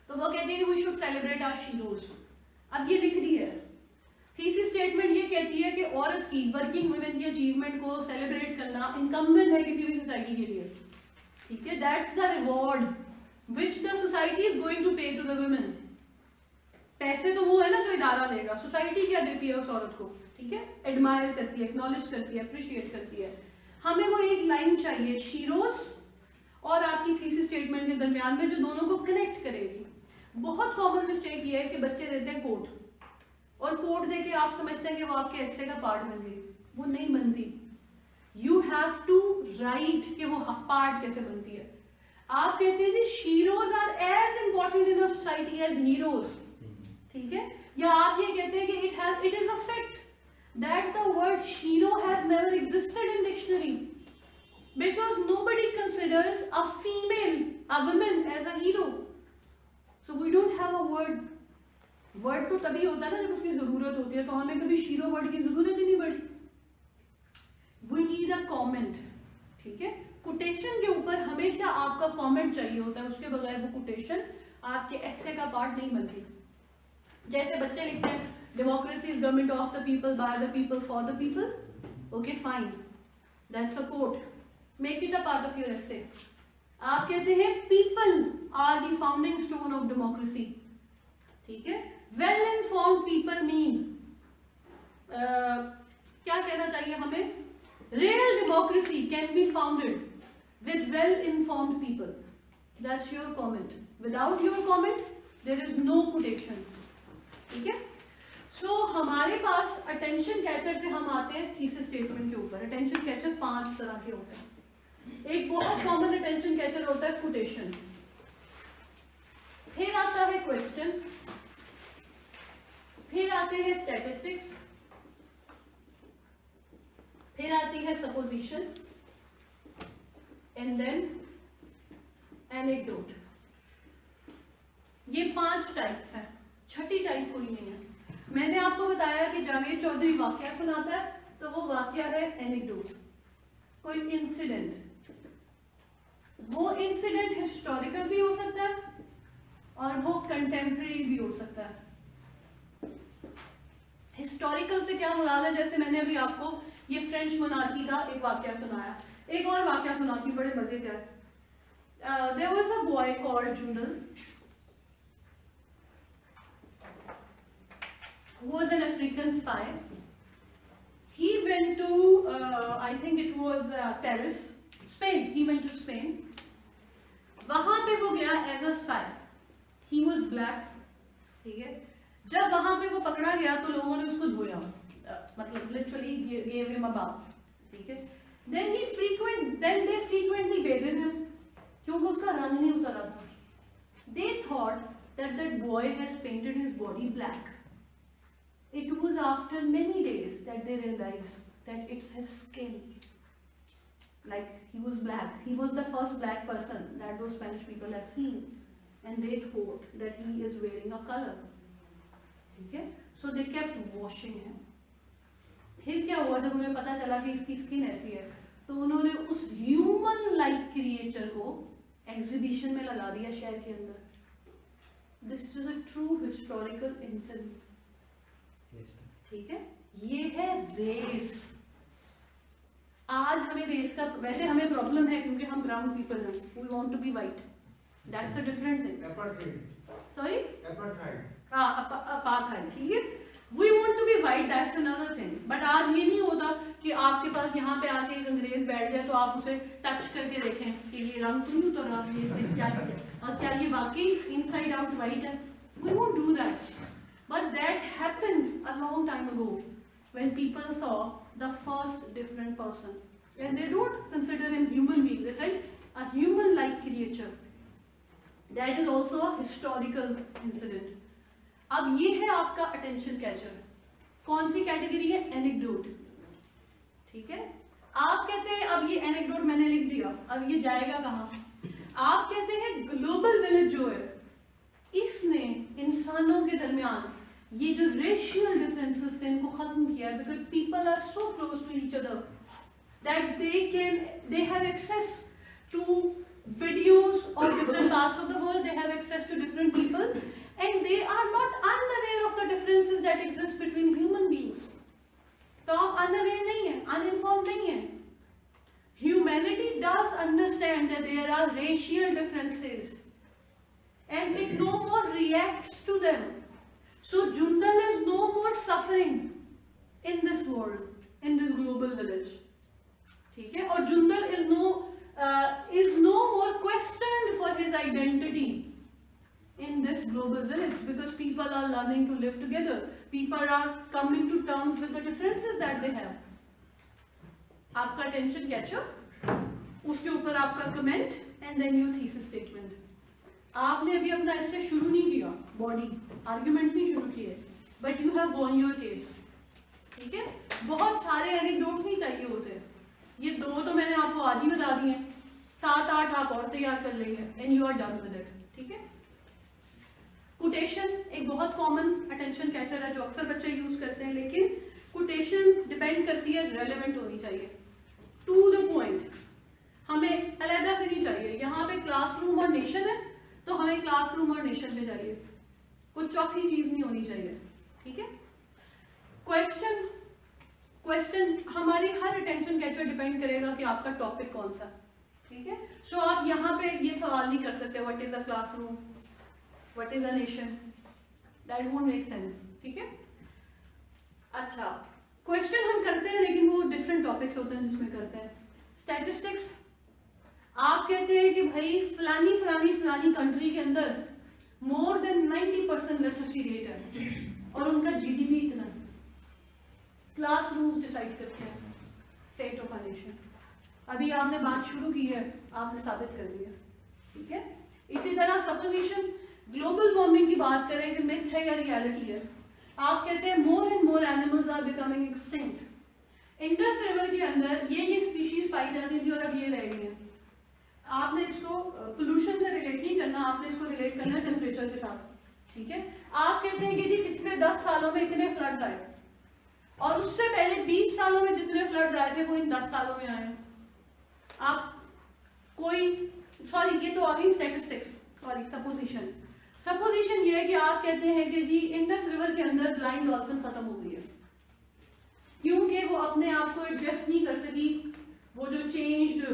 Speaker 1: तो वो कहती है कि we should celebrate our heroes. अब ये लिख रही है थीसिस स्टेटमेंट, ये कहती है कि औरत की, वर्किंग वुमेन की अचीवमेंट को सेलिब्रेट करना इनकम्बेंट है किसी भी सोसाइटी के लिए, ठीक है। That's the reward which the society is going to pay to the women. पैसे तो वो है ना जो इदारा देगा, सोसाइटी क्या देती है उस औरत को, ठीक है, एडमायर करती है, एक्नॉलेज करती है, अप्रिशिएट करती है। हमें वो एक लाइन चाहिए शीरोज और आपकी थीसिस स्टेटमेंट के दरमियान में जो दोनों को कनेक्ट करेगी। बहुत कॉमन मिस्टेक ये है कि बच्चे देते हैं कोट और कोट देके आप समझते हैं कि वो आपके एस्से का पार्ट बन गई, वो नहीं बनती। यू हैव टू राइट कि वो पार्ट कैसे बनती है। आप कहते हैं sheroes are as important in a society as heroes, ठीक है, या आप ये कहते हैं कि it is a fact that the word hero has never existed in dictionary because nobody considers a female, a woman as a hero. So we don't have a word. Word तो तभी होता है ना जब उसकी जरूरत होती है, तो हमें कभी शीरो वर्ड की जरूरत ही नहीं पड़ी। We need a comment, ठीक है। कोटेशन के ऊपर हमेशा आपका कमेंट चाहिए होता है, उसके बगैर वो कोटेशन आपके एस्से का पार्ट नहीं बनती। जैसे बच्चे लिखते हैं democracy is government of the people, by the people, for the people. Okay, fine, that's a quote, make it a part of your essay. आप कहते हैं people are the founding stone of democracy, ठीक है। well informed people mean क्या कहना चाहिए हमें, real democracy can be founded with well informed people. That's your comment. Without your comment there is no quotation, ठीक है। सो हमारे पास अटेंशन कैचर से हम आते हैं थीसिस स्टेटमेंट के ऊपर। अटेंशन कैचर 5 तरह के होते हैं। एक बहुत कॉमन अटेंशन कैचर होता है कोटेशन, फिर आता है क्वेश्चन, फिर आते हैं स्टैटिस्टिक्स, फिर आती है सपोजिशन एंड देन एनेक्डोट। ये 5 टाइप्स हैं, छठी टाइप कोई नहीं है। मैंने आपको बताया कि जावेद चौधरी वाकया सुनाता है तो वो वाकया है एनेक्डोट, कोई इंसिडेंट। वो इंसिडेंट हिस्टोरिकल भी हो सकता है और वो कंटेम्प्रेरी भी हो सकता है। हिस्टोरिकल से क्या मुराद है, जैसे मैंने अभी आपको ये फ्रेंच मोनार्की का एक वाकया सुनाया, एक और वाकया सुनाती बड़े मजे का। There was a boy called जूनल was an African spy. He went to, I think it was Paris, Spain. He went to Spain. वहाँ पे वो गया as a spy. He was black. ठीक है. जब वहाँ पे वो पकड़ा गया तो लोगों ने उसको धोया, मतलब literally gave him a bath. ठीक है. Then they frequently bathed him, क्योंकि उसका रंग नहीं उतरा था. They thought that boy has painted his body black. It was after many days that they realized that it's his skin. Like he was black. He was the first black person that those Spanish people have seen, and they thought that he is wearing a color. Okay? So they kept washing him. फिर क्या हुआ जब उन्हें पता चला कि इसकी स्किन ऐसी है, तो उन्होंने उस ह्यूमन लाइक क्रिएचर को एग्जीबिशन में लगा दिया शहर के अंदर. This is a true historical incident. ठीक है. ये है रेस. आज हमें रेस का, वैसे हमें प्रॉब्लम है क्योंकि हम ब्राउन पीपल हैं. We want to be white. That's a different thing. Sorry, apartheid. ठीक है. We want to be white, that's another thing. But आज ये नहीं होता कि आपके पास यहाँ पे आके एक अंग्रेज बैठ जाए तो आप उसे टच करके देखें कि ये रंग तो नहीं उतर रहा, ये क्या है और क्या ये वाकई इनसाइड आउट वाइट है. We won't do that. But that happened a long time ago when people saw the first different person. And they don't consider him human being. They said a human-like creature. That is also a historical incident. अब ये है आपका attention catcher. कौन सी कैटेगरी है? Anecdote. ठीक है. आप कहते हैं अब ये anecdote मैंने लिख दिया, अब ये जाएगा कहाँ? आप कहते हैं ग्लोबल विलेज जो है, इसने इंसानों के दरमियान ये जो रेशियल डिफरेंसेस थे इनको खत्म किया है. Because people are so close to each other that they have access to videos of different parts of the world. They have access to different people and they are not unaware of the differences that exist between human beings. तो आप अनअवेयर नहीं है, अनइन्फॉर्म्ड नहीं है. Humanity does understand that there are racial differences and it no more reacts to them. So Jundal is no more suffering in this world, in this global village. ठीक है. और Jundal is no more questioned for his identity in this global village because people are learning to live together. People are coming to terms with the differences that they have. आपका टेंशन कैचअप, उसके ऊपर आपका comment and then your thesis statement. आपने अभी अपना इससे शुरू नहीं किया, बॉडी आर्ग्यूमेंट्स नहीं शुरू किए, but you have von your case. ठीक है. बहुत सारे एनेक्डोट्स नहीं चाहिए होते. ये दो तो मैंने आपको आज ही बता दिए, 7-8 आप और तैयार कर लेंगे and you are done with it. ठीक है. कोटेशन एक बहुत कॉमन अटेंशन कैचर है जो अक्सर बच्चे यूज करते हैं, लेकिन कोटेशन डिपेंड करती है, रेलेवेंट होनी चाहिए, टू द पॉइंट. हमें अलग से नहीं चाहिए. यहाँ पे क्लासरूम और नेशन है तो हमें क्लासरूम और नेशन पे चाहिए, कुछ चौथी चीज नहीं होनी चाहिए. ठीक है. क्वेश्चन हमारी हर अटेंशन कैचर डिपेंड करेगा कि आपका टॉपिक कौन सा. ठीक है. सो आप यहाँ पे ये सवाल नहीं कर सकते what is a classroom, what is a nation. That won't make sense. ठीक है. अच्छा, क्वेश्चन हम करते हैं लेकिन वो डिफरेंट टॉपिक्स होते हैं जिसमें करते हैं. स्टैटिस्टिक्स, आप कहते हैं कि भाई फलानी कंट्री के अंदर मोर देन 90% लिटरेसी रेट है और उनका जीडीपी इतना है. क्लासरूम्स डिसाइड करते हैं फेट ऑफ अ नेशन. अभी आपने बात शुरू की है, आपने साबित कर दिया. ठीक है. इसी तरह सपोजिशन, ग्लोबल वार्मिंग की बात करें कि मिथ है या रियलिटी है. आप कहते हैं more and more animals are becoming extinct. Indus river के अंदर ये स्पीशीज पाई जाती थी और अब ये रह गई हैं. आपने इसको पोल्यूशन से रिलेट नहीं करना, आपने इसको रिलेट करना है टेम्परेचर के साथ. ठीक है. आप कहते हैं कि जी पिछले 10 सालों में इतने फ्लड आए और उससे पहले 20 सालों में जितने फ्लड आए थे वो इन 10 सालों में आए. आप कोई ये तो आ गई स्टैटिस्टिक्स, सपोजिशन ये है कि आप कहते हैं कि जी इंडस रिवर के अंदर ब्लाइंड डॉल्फिन खत्म हो गई है क्योंकि वो अपने आप को एडजस्ट नहीं कर सकी. वो जो चेंज्ड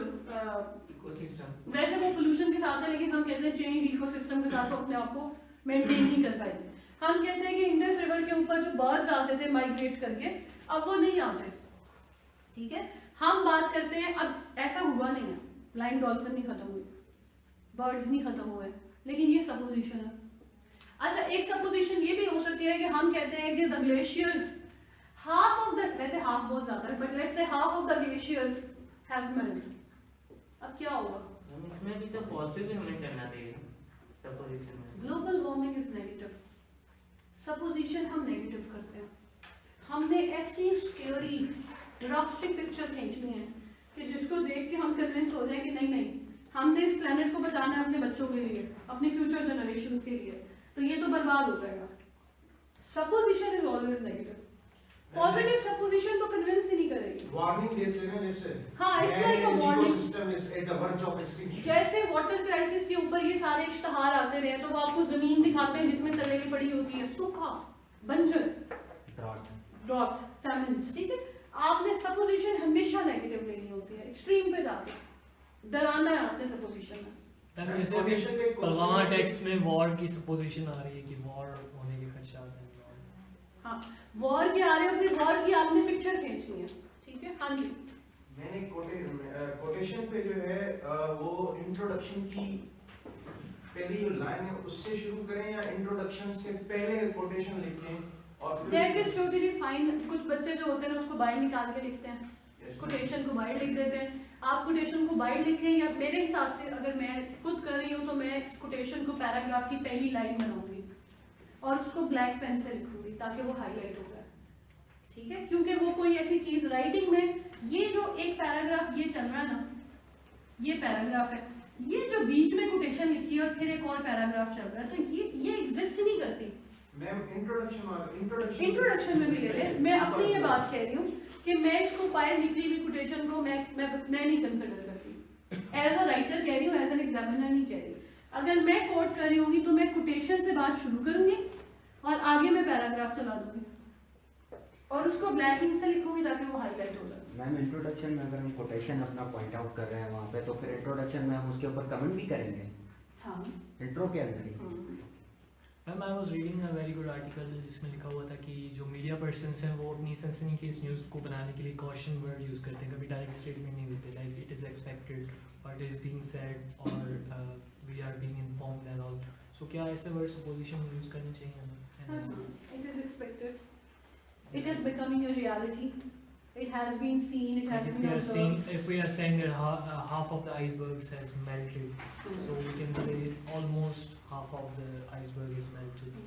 Speaker 1: इकोसिस्टम, वैसे वो पोल्यूशन के साथ है लेकिन हम कहते हैं चेंज्ड इकोसिस्टम के साथ वो अपने आप को मेंटेन नहीं कर पाई. हम कहते हैं कि इंडस रिवर के ऊपर जो बर्ड्स आते थे माइग्रेट करके, अब वो नहीं आते, ठीक है। हम बात करते हैं, अब ऐसा हुआ नहीं है, ब्लाइंड डॉल्फिन नहीं खत्म हुई, बर्ड्स नहीं खत्म हुए, लेकिन ये सपोजिशन है। अच्छा, एक सपोजिशन ये भी हो सकती है कि हम कहते हैं कि the glaciers, half of the, वैसे हाफ बहुत ज्यादा है, but let's say half of the glaciers have melted. अब क्या होगा?
Speaker 6: इसमें भी तो पॉजिटिव हमें करना चाहिए सपोजिशन में।
Speaker 1: Global warming is negative, supposition हम नेगेटिव करते हैं। हमने ऐसी स्केरी ड्रास्टिक पिक्चर खींचनी है कि जिसको देख के हम कन्विंस हो जाए कि नहीं नहीं, हमने इस प्लेनेट को बचाना है अपने बच्चों के लिए, अपनी फ्यूचर जनरेशंस के लिए, तो ये तो बर्बाद हो जाएगा। Supposition is always negative, positive supposition तो कन्विंस ही नहीं करेगी।
Speaker 2: वार्निंग देते हैं जैसे,
Speaker 1: हाँ, it's like a warning.
Speaker 2: Ecosystem is at the verge of extinction.
Speaker 1: जैसे वाटर क्राइसिस के ऊपर ये सारे इश्तहार आते रहे, तो वो आपको जमीन दिखाते हैं जिसमें तलेली पड़ी होती है, सूखा, बंजर, ड्रॉट, फैमिन्स, ठीक है। आपने सपोजिशन हमेशा नेगेटिव लेनी होती है, एक्सट्रीम पे जाके डराना है आपने सपोजिशन में।
Speaker 12: तब जैसे अभी पुलवामा अटैक्स में वॉर की सपोजिशन आ रही है कि वॉर होने के खदशात हैं।
Speaker 1: हाँ, वॉर के आ रहे हो, फिर वॉर की आपने पिक्चर खींचनी है, ठीक है। हाँ जी,
Speaker 2: मैंने कोटेशन पे जो है वो इंट्रोडक्शन की पहली जो लाइन है उससे शुरू करें या इंट्रोडक्शन से पहले कोटेशन लिखें और फिर
Speaker 1: दैट इज टोटली फाइन। कुछ बच्चे जो होते हैं ना उसको बाइट निकाल के लिखते हैं, कोटेशन को बाइट लिख देते हैं। आप कोटेशन को बाइट लिखें, या मेरे हिसाब से अगर मैं खुद कर रही हूँ तो मैं कोटेशन को पैराग्राफ की पहली लाइन बनाऊंगी और उसको ब्लैक पेन से लिखूंगी ताकि वो हाईलाइट हो जाए, ठीक है। क्योंकि वो कोई ऐसी चीज राइटिंग में, ये जो एक पैराग्राफ ये चल रहा है ना, ये पैराग्राफ है, ये जो बीच में कोटेशन लिखी है और फिर एक और पैराग्राफ चल रहा है, तो ये एग्जिस्ट नहीं करती।
Speaker 2: मैम
Speaker 1: इंट्रोडक्शन में भी ले ले, मैं अपनी ये बात कह रही हूँ कि मैं इसको पायल निकली हुई कोटेशन को मैं नहीं कंसिडर करती। एज अ राइटर कह रही हूँ, एज एन एग्जामिनर नहीं कह रही। अगर मैं कोट कर रही होंगी तो मैं कोटेशन से बात शुरू करूंगी और आगे मैं पैराग्राफ चला दूंगी और उसको ब्लैक इंक से लिखूंगी ताकि वो हाईलाइट हो जाए।
Speaker 6: मैम इंट्रोडक्शन में अगर हम कोटेशन अपना पॉइंट आउट कर रहे हैं वहाँ पे, तो फिर इंट्रोडक्शन में हम उसके ऊपर कमेंट भी करेंगे।
Speaker 1: हाँ,
Speaker 6: इंट्रो के अंदर ही।
Speaker 12: Ma'am I was reading a very good article जिसमें लिखा हुआ था कि जो मीडिया पर्सन्स हैं वो अपनी सनसनीखेज न्यूज़ को बनाने के लिए कॉशन वर्ड यूज़ करते हैं, कभी डायरेक्ट स्टेटमेंट नहीं देते, like it is expected, what is being said और we are being informed and all. So क्या ऐसे वर्ड सपोजिशन यूज़ करने चाहिए हमें?
Speaker 1: It is expected, it is becoming a reality, it has been seen, it has been observed.
Speaker 12: If we are saying that half of the icebergs has melted, so we can say almost half of the iceberg is melted.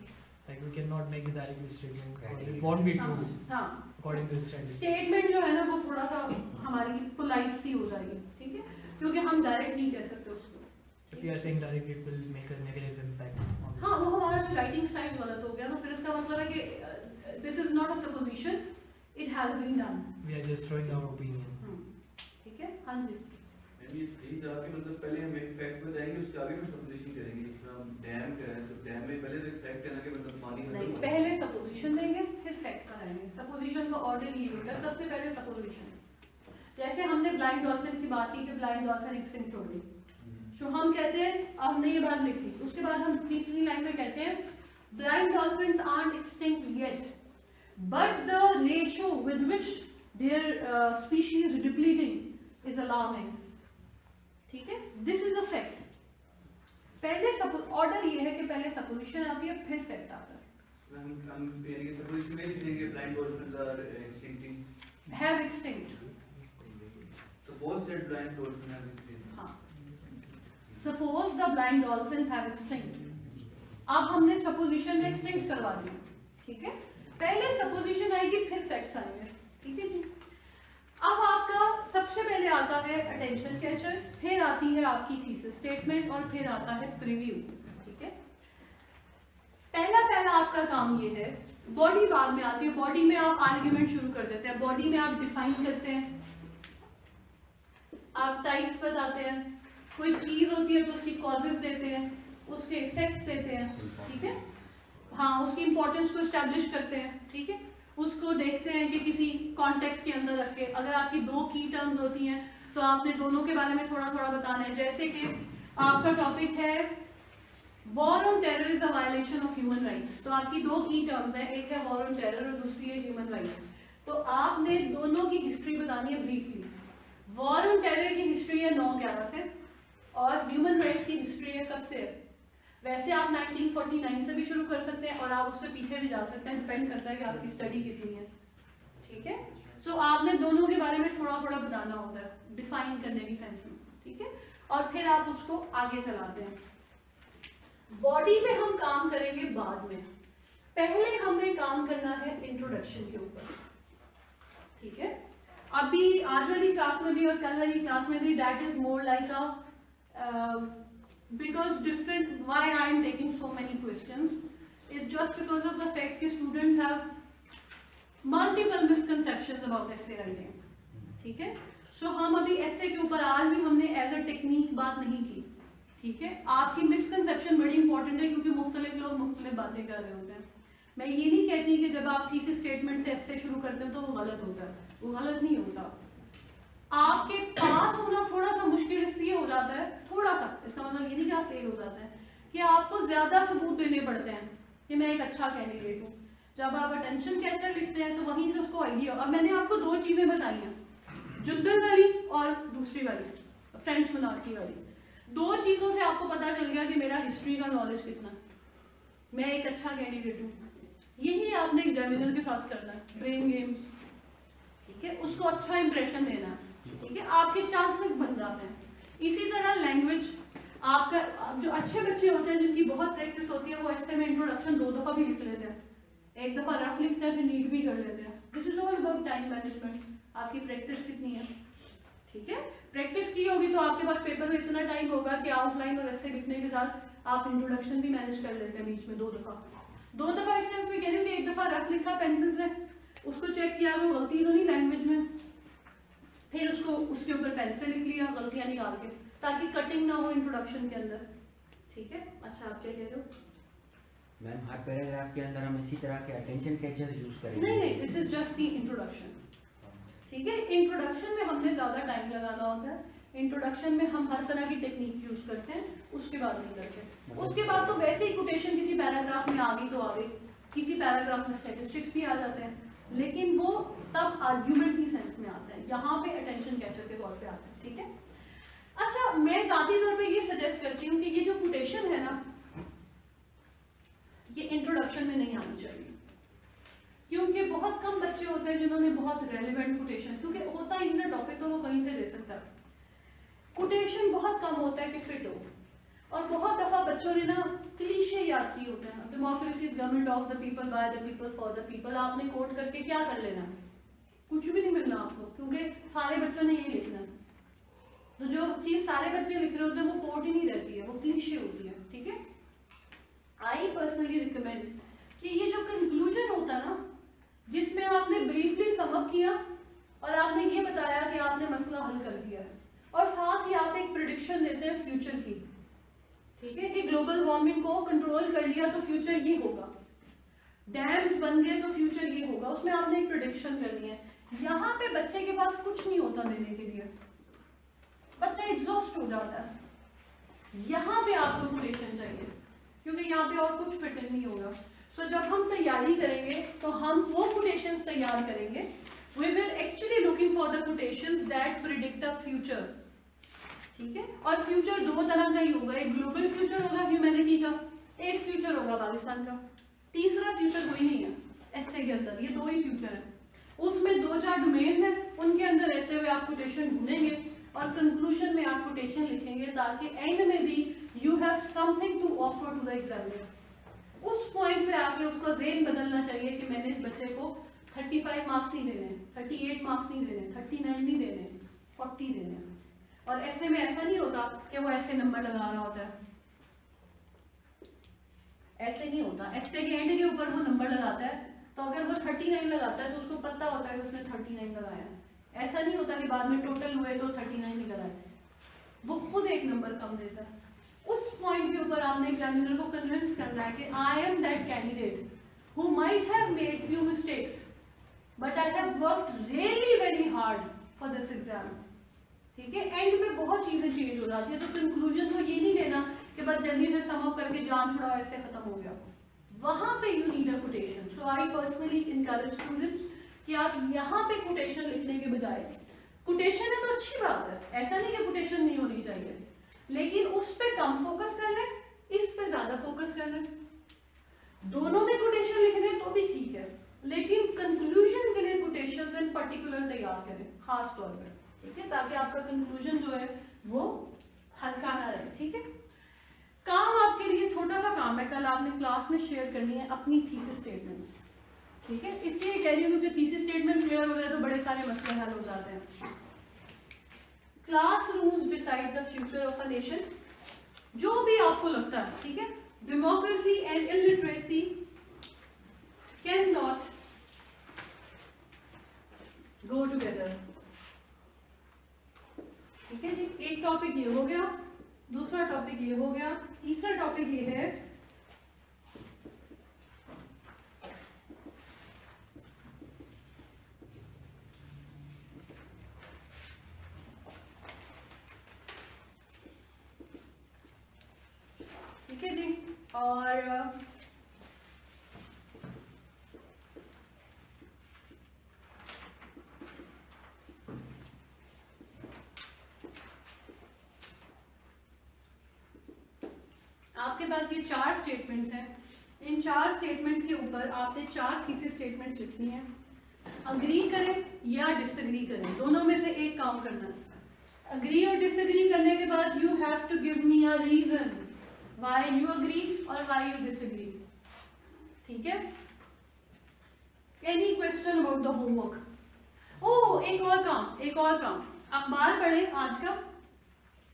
Speaker 12: Like we cannot make the direct statement because it won't be true.
Speaker 1: हाँ,
Speaker 12: according to the studies.
Speaker 1: Statement जो है ना वो थोड़ा सा हमारी polite सी हो जाएगी, ठीक है? क्योंकि हम direct नहीं कह सकते उसको।
Speaker 12: If we are saying direct, it will make a negative impact.
Speaker 1: हाँ, वो हमारा जो writing style गलत हो गया, तो फिर इसका मतलब है कि this is not a supposition. It has been done.
Speaker 12: We are just throwing our opinion.
Speaker 1: ठीक है, हाँ जी।
Speaker 10: मैंने ये सही था कि मतलब पहले हम एक फैक्ट बताएंगे उसके आगे फिर सपोजिशन करेंगे। जिस तरह डैम का है तो डैम में पहले तो एक फैक्ट है ना कि मतलब पानी
Speaker 1: नहीं, पहले सपोजिशन देंगे फिर फैक्ट कराएंगे। सपोजिशन का ऑर्डर ये होता है, सबसे पहले सपोजिशन। जैसे हमने ब्लाइंड डॉल्फिन की बात की कि ब्लाइंड डॉल्फिन एक्सटिंक्ट हो गई, तो हम कहते हैं हमने ये बात लिखी, उसके बाद हम तीसरी लाइन में कहते हैं blind dolphins aren't extinct yet, but the ratio with which their species is depleting is alarming, ठीक है। This is a fact. पहले ऑर्डर ये है कि पहले सपोजिशन आती है फिर फैक्ट आता है।
Speaker 10: हम ये सपोजिशन में लिखेंगे blind dolphins are extincting,
Speaker 1: have extinct.
Speaker 10: suppose that blind dolphins have extinct.
Speaker 1: हाँ, suppose the blind dolphins have extinct. अब हमने सपोजिशन में एक्सटिंक्ट करवा दिया, ठीक है। पहले सपोजिशन आएगी फिर फैक्ट्स आएंगे, ठीक है जी। अब आपका सबसे पहले आता है अटेंशन कैचर, फिर आती है आपकी थीसिस स्टेटमेंट और फिर आता है प्रीव्यू, ठीक है। पहला आपका काम ये है, बॉडी बाद में आती है। बॉडी में आप आर्ग्यूमेंट शुरू कर देते हैं, बॉडी में आप डिफाइन करते हैं, आप टाइप्स बताते हैं, कोई चीज होती है तो उसकी कॉजेज देते हैं, उसके इफेक्ट्स देते हैं, ठीक है। हाँ, उसकी इंपॉर्टेंस को एस्टैब्लिश करते हैं, ठीक है। उसको देखते हैं कि किसी कॉन्टेक्स्ट के अंदर रख के, अगर आपकी दो की टर्म्स होती हैं तो आपने दोनों के बारे में थोड़ा थोड़ा बताना है। जैसे कि आपका टॉपिक है war on terror is a violation of human rights. तो आपकी दो की टर्म्स है, एक है वॉर ऑन टेरर और दूसरी है ह्यूमन राइट्स। तो आपने दोनों की हिस्ट्री बतानी है ब्रीफली। वॉर ऑन टेरर की हिस्ट्री है 9/11 से और ह्यूमन राइट्स की हिस्ट्री है कब से? वैसे आप 1949 से भी शुरू कर सकते हैं और आप उससे पीछे भी जा सकते हैं, डिपेंड करता है कि आपकी स्टडी कितनी है। ठीक है, सो आपने दोनों के बारे में थोड़ा थोड़ा बताना होता है, डिफाइन करने की सेंस में। ठीक है, और फिर आप उसको आगे चलाते हैं। बॉडी में हम काम करेंगे बाद में, पहले हमें काम करना है इंट्रोडक्शन के ऊपर। ठीक है, अभी आज वाली क्लास में भी और कल वाली क्लास में भी that is more like a because different why I am taking so many questions is just because of the fact that students have multiple misconceptions about essay writing. ठीक है, सो हम अभी essay के ऊपर आज भी हमने एज अ टेक्निक बात नहीं की। ठीक है, आपकी मिसकंसेप्शन बड़ी इंपॉर्टेंट है क्योंकि मुख्तलिफ लोग मुख्तलिफ बातें कर रहे होते हैं। मैं ये नहीं कहती कि जब आप थीसिस स्टेटमेंट से essay शुरू करते हो तो वो गलत होता है, वो गलत नहीं होता। आपके पास होना थोड़ा सा मुश्किल इसलिए हो जाता है, थोड़ा सा, इसका मतलब ये नहीं कि आप फेल हो जाते हैं, कि आपको ज्यादा सबूत देने पड़ते हैं कि मैं एक अच्छा कैंडिडेट हूँ। जब आप अटेंशन कैचर लिखते हैं तो वहीं से उसको आइडिया। अब मैंने आपको दो चीजें बताई हैं, जुद्दल वाली और दूसरी वाली फ्रेंच मोनार्की वाली। दो चीजों से आपको पता चल गया कि मेरा हिस्ट्री का नॉलेज कितना, मैं एक अच्छा कैंडिडेट हूँ। यही आपने एग्जामिनर के साथ करना है, ब्रेन गेम्स। ठीक है, उसको अच्छा इंप्रेशन देना है। ठीक है, आपके चांसेस बन जाते हैं। इसी तरह लैंग्वेज, आपका जो अच्छे बच्चे होते हैं जिनकी बहुत प्रैक्टिस होती है वो ऐसे में इंट्रोडक्शन 2 दफा भी लिख लेते हैं, एक दफा रफ लिखते हैं फिर नीट भी कर लेते हैं। This is all about time management, आपकी प्रैक्टिस कितनी है। ठीक है, प्रैक्टिस की होगी तो आपके पास पेपर में इतना टाइम होगा कि आउटलाइन और ऐसे लिखने के साथ आप इंट्रोडक्शन भी मैनेज कर लेते हैं बीच में 2 दफा। 2 दफा इस सेंस में कह रही हूँ कि एक दफा रफ लिखा पेंसिल से, उसको चेक किया वो गलती तो नहीं लैंग्वेज में, फिर उसको उसके ऊपर पेन से लिख लिया गलतियां निकाल के, ताकि कटिंग ना हो इंट्रोडक्शन के अंदर। ठीक है, अच्छा आप क्या कह रहे हो?
Speaker 6: मैम हर पैराग्राफ के अंदर हम इसी तरह के अटेंशन कैचर यूज करेंगे?
Speaker 1: नहीं, this is just the introduction. ठीक है, इंट्रोडक्शन में हमने ज्यादा टाइम लगाना होता है। इंट्रोडक्शन में हम हर तरह की टेक्निक यूज करते हैं, उसके बाद नहीं करते। उसके बाद तो वैसे ही कोटेशन किसी पैराग्राफ में आ गई तो आ गई, किसी पैराग्राफ में स्टैटिस्टिक्स भी आ जाते हैं, लेकिन वो तब आर्ग्यूमेंट की सेंस में आता है, यहाँ पे अटेंशन कैचर के तौर पे आता है। ठीक है, अच्छा मैं जाती तौर पे ये सजेस्ट करती हूँ कि ये जो कोटेशन है ना, ये इंट्रोडक्शन में नहीं आनी चाहिए, क्योंकि बहुत कम बच्चे होते हैं जिन्होंने बहुत रेलेवेंट कोटेशन, क्योंकि होता ही ना टॉपिक तो वो कहीं से ले सकता है। कोटेशन बहुत कम होता है कि फिट हो, और बहुत दफा बच्चों ने ना क्लीशे याद किए होते हैं, democracy government of the people by the people for the people. आपने कोट करके क्या कर लेना, कुछ भी नहीं मिलना आपको, क्योंकि सारे बच्चों ने यही लिखना। तो जो चीज सारे बच्चे लिख रहे होते हैं वो कोट ही नहीं रहती है, वो क्लीशे होती है। ठीक है, आई पर्सनली रिकमेंड कि ये जो कंक्लूजन होता है ना, जिसमें आपने ब्रीफली समअप किया और आपने ये बताया कि आपने मसला हल कर दिया है, और साथ ही आप एक प्रेडिक्शन देते हैं फ्यूचर की। ठीक है, कि ग्लोबल वार्मिंग को कंट्रोल कर लिया तो फ्यूचर ये होगा, डैम्स बन गए तो फ्यूचर ये होगा, उसमें आपने एक प्रेडिक्शन करनी है। यहाँ पे बच्चे के पास कुछ नहीं होता देने के लिए, बच्चा एग्जॉस्ट हो जाता है। यहाँ पे आपको कोटेशन चाहिए, क्योंकि यहाँ पे और कुछ फिट नहीं होगा। सो जब हम तैयारी करेंगे तो हम वो कोटेशंस तैयार करेंगे। We will actually looking for the quotations that predict a future. ठीक है, और फ्यूचर 2 तरह का ही होगा, एक ग्लोबल फ्यूचर होगा ह्यूमैनिटी का, एक फ्यूचर होगा पाकिस्तान का, तीसरा फ्यूचर कोई नहीं है ऐसे के अंदर, ये 2 ही फ्यूचर है। उसमें 2-4 डोमेन है, उनके अंदर रहते हुए आप कोटेशन ढूंढेंगे और कंक्लूजन में आप कोटेशन लिखेंगे, ताकि एंड में भी you have something to offer to the examiner. उस पॉइंट पे आके उसका ज़हन बदलना चाहिए कि मैंने इस बच्चे को 35 मार्क्स नहीं देने, 38 मार्क्स नहीं देने, 39 नहीं देने, 40 देने। और ऐसे में ऐसा नहीं होता कि वो ऐसे नंबर लगा रहा होता है, ऐसे नहीं होता। ऐसे के एंड के ऊपर वो नंबर लगाता है, तो अगर वो 39 लगाता है तो उसको पता होता है कि उसने 39 लगाया। ऐसा नहीं होता कि बाद में टोटल हुए तो 39 निकल आए, वो खुद एक नंबर कम देता है। उस पॉइंट के ऊपर आपने एग्जामिनर को कन्विंस करना है कि I am that candidate who might have made few mistakes but I have worked really very hard for this exam. ठीक है, एंड में बहुत चीजें चेंज हो जाती है, तो कंक्लूजन को ये नहीं लेना कि बस जल्दी से सम अप करके जान छुड़ाओ ऐसे खत्म हो गया, वहां पे you need a quotation. So I personally encourage students कि आप यहाँ पे कोटेशन लिखने के बजाय, कोटेशन है तो अच्छी बात है, ऐसा नहीं कि कोटेशन नहीं होनी चाहिए, लेकिन उस पे कम फोकस कर लें, इस पे ज्यादा फोकस कर लें। दोनों में कोटेशन लिखने तो भी ठीक है, लेकिन कंक्लूजन के लिए कोटेशंस इन पर्टिकुलर तैयार करें खास तौर पे, ठीक है, ताकि आपका कंक्लूजन जो है वो हल्का ना रहे। ठीक है, काम आपके लिए छोटा सा काम है, कल आपने क्लास में शेयर करनी है अपनी थीसिस स्टेटमेंट्स। ठीक है, इसलिए कह रही हूँ कि थीसिस स्टेटमेंट क्लियर हो जाए तो बड़े सारे मसले हल हो जाते हैं। Classrooms decide the future of a nation, जो भी आपको लगता है, ठीक है, democracy and illiteracy can not go together. ठीक है जी, एक टॉपिक ये हो गया, दूसरा टॉपिक ये हो गया, तीसरा टॉपिक ये है ठीक है जी, और आपके पास ये 4 स्टेटमेंट्स हैं, इन 4 स्टेटमेंट्स के ऊपर आपने 4 थीसिस स्टेटमेंट्स लिखनी है। अग्री करें या डिसएग्री करें, दोनों में से एक काम करना है। अग्री और डिसएग्री करने के बाद you have to give me a reason why you agree और व्हाई यू डिसएग्री। ठीक है, any question about the homework? Oh, एक और काम, अखबार पढ़े आज का,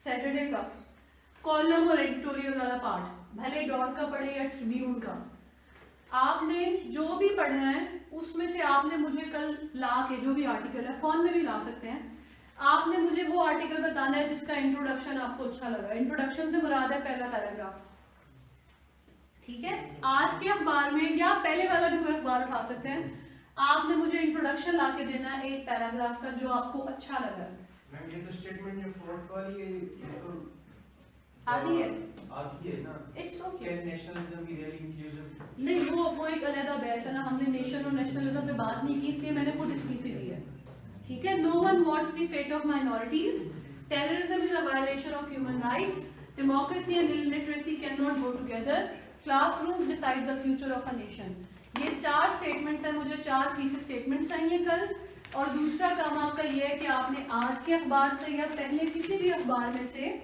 Speaker 1: सैटरडे का, कॉलम और एडिटोरियल वाला पार्ट, भले डॉन का पढ़े या ट्रिब्यून का, आपने जो भी पढ़ना है उसमें से आपने मुझे कल ला के, जो भी आर्टिकल है, फोन में भी ला सकते हैं, आपने मुझे वो आर्टिकल बताना है जिसका इंट्रोडक्शन आपको अच्छा लगा। इंट्रोडक्शन से मुराद है पहला पैराग्राफ। ठीक है, आज के अखबार में या पहले वाला भी कोई अखबार उठा सकते हैं, आपने मुझे इंट्रोडक्शन ला के देना है एक पैराग्राफ का जो आपको अच्छा लगा।
Speaker 2: मैम ये तो स्टेटमेंट जो फ्रॉड वाली है, ये तो
Speaker 1: आती है
Speaker 2: ना,
Speaker 1: इट्स ओके।
Speaker 2: नेशनलिज्म की रियल इंक्लूसिव
Speaker 1: नहीं, वो एक अलग बहस है ना, हमने नेशन और नेशनलिज्म पे बात नहीं की, इसलिए मैंने खुद इसकी सी दी है। ठीक है, no one wants the fate of minorities, terrorism is a violation of human rights, democracy and illiteracy can not go together, classroom decide the future of a nation. ये 4 स्टेटमेंट्स हैं, मुझे 4 थीसिस स्टेटमेंट्स चाहिए कल। और दूसरा काम आपका ये है कि आपने आज के अखबार से या पहले किसी भी अखबार में से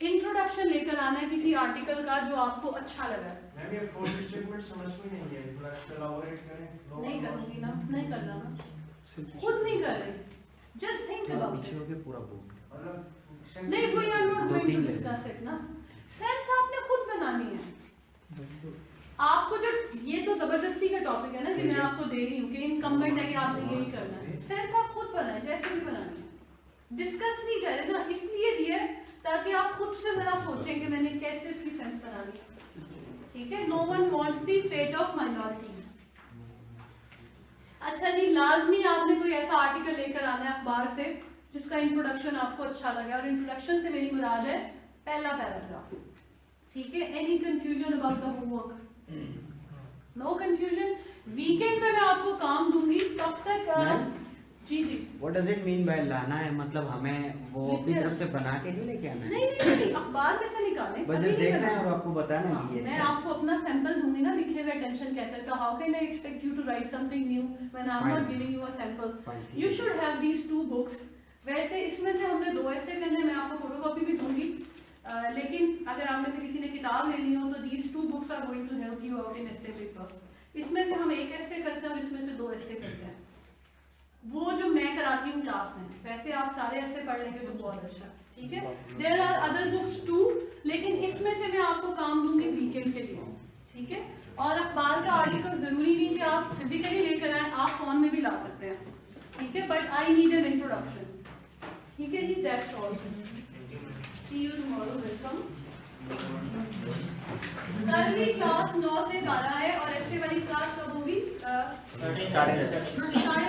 Speaker 1: इंट्रोडक्शन लेकर आना है किसी आर्टिकल का जो आपको अच्छा लगा।
Speaker 2: मैम ये फोर्थ स्टेटमेंट समझ में नहीं है, थोड़ा एलाबोरेट करें।
Speaker 1: नहीं करूंगी ना, नहीं करना ना, खुद नहीं कर रही, जस्ट थिंक अबाउट इट।
Speaker 6: पूरा बुक
Speaker 2: मतलब
Speaker 1: नहीं, वो यार not going to discuss it ना, सेंस आपने खुद बनानी है। आपको जो ये तो जबरदस्ती का टॉपिक है ना कि मैं आपको दे रही हूँ कि इनकम्बेंट है कि आपने यही करना है, सेंस आप खुद बनाए, जैसे भी बनानी है, डिस्कस नहीं कर रहे ना, इसलिए दिए ताकि आप खुद से जरा सोचें कि मैंने कैसे उसकी सेंस बनानी है। ठीक है, no one wants the fate of minorities. अच्छा जी, लाजमी आपने कोई ऐसा आर्टिकल लेकर आना है अखबार से जिसका इंट्रोडक्शन आपको अच्छा लगे, और इंट्रोडक्शन से मेरी मुराद है पहला पैराग्राफ। ठीक है, any confusion about the homework? No confusion. Weekend में मैं आपको काम दूंगी, तब तक जी जी।
Speaker 6: What does it mean by लाना है, मतलब हमें वो अपनी तरफ से बना के नहीं लेके आना है?
Speaker 1: नहीं, अखबार में से निकालें,
Speaker 6: बस जस्ट देखना है और आपको बताना है कि ये
Speaker 1: मैं आपको अपना सैंपल दूंगी ना लिखे हुए टेंशन कैचर का। How can I expect you to write something new when I am not giving you a sample? You should have these 2 books. वैसे इसमें से हमने 2 ऐसे करने, मैं आपको फोटोकॉपी भी दूंगी, लेकिन अगर आप में से किसी ने किताब लेनी हो तो these 2 books are going to help you out in essay paper. इसमें से हम 1 ऐसे करते हैं और इसमें से 2 ऐसे करते हैं, वो जो मैं कराती हूँ क्लास में। वैसे आप सारे ऐसे पढ़ लेंगे तो बहुत अच्छा। ठीक है, there are other books too, लेकिन इसमें से मैं आपको काम दूंगी वीकेंड के लिए। ठीक है, और अखबार का आर्टिकल जरूरी नहीं कि आप फिजिकली लेकर आए, आप फोन में भी ला सकते हैं। ठीक है, but I need an introduction. ठीक है जी, that's all. See you tomorrow, welcome. कल की क्लास 9 से 12 है और ऐसे वाली क्लास कब होगी? 10:30।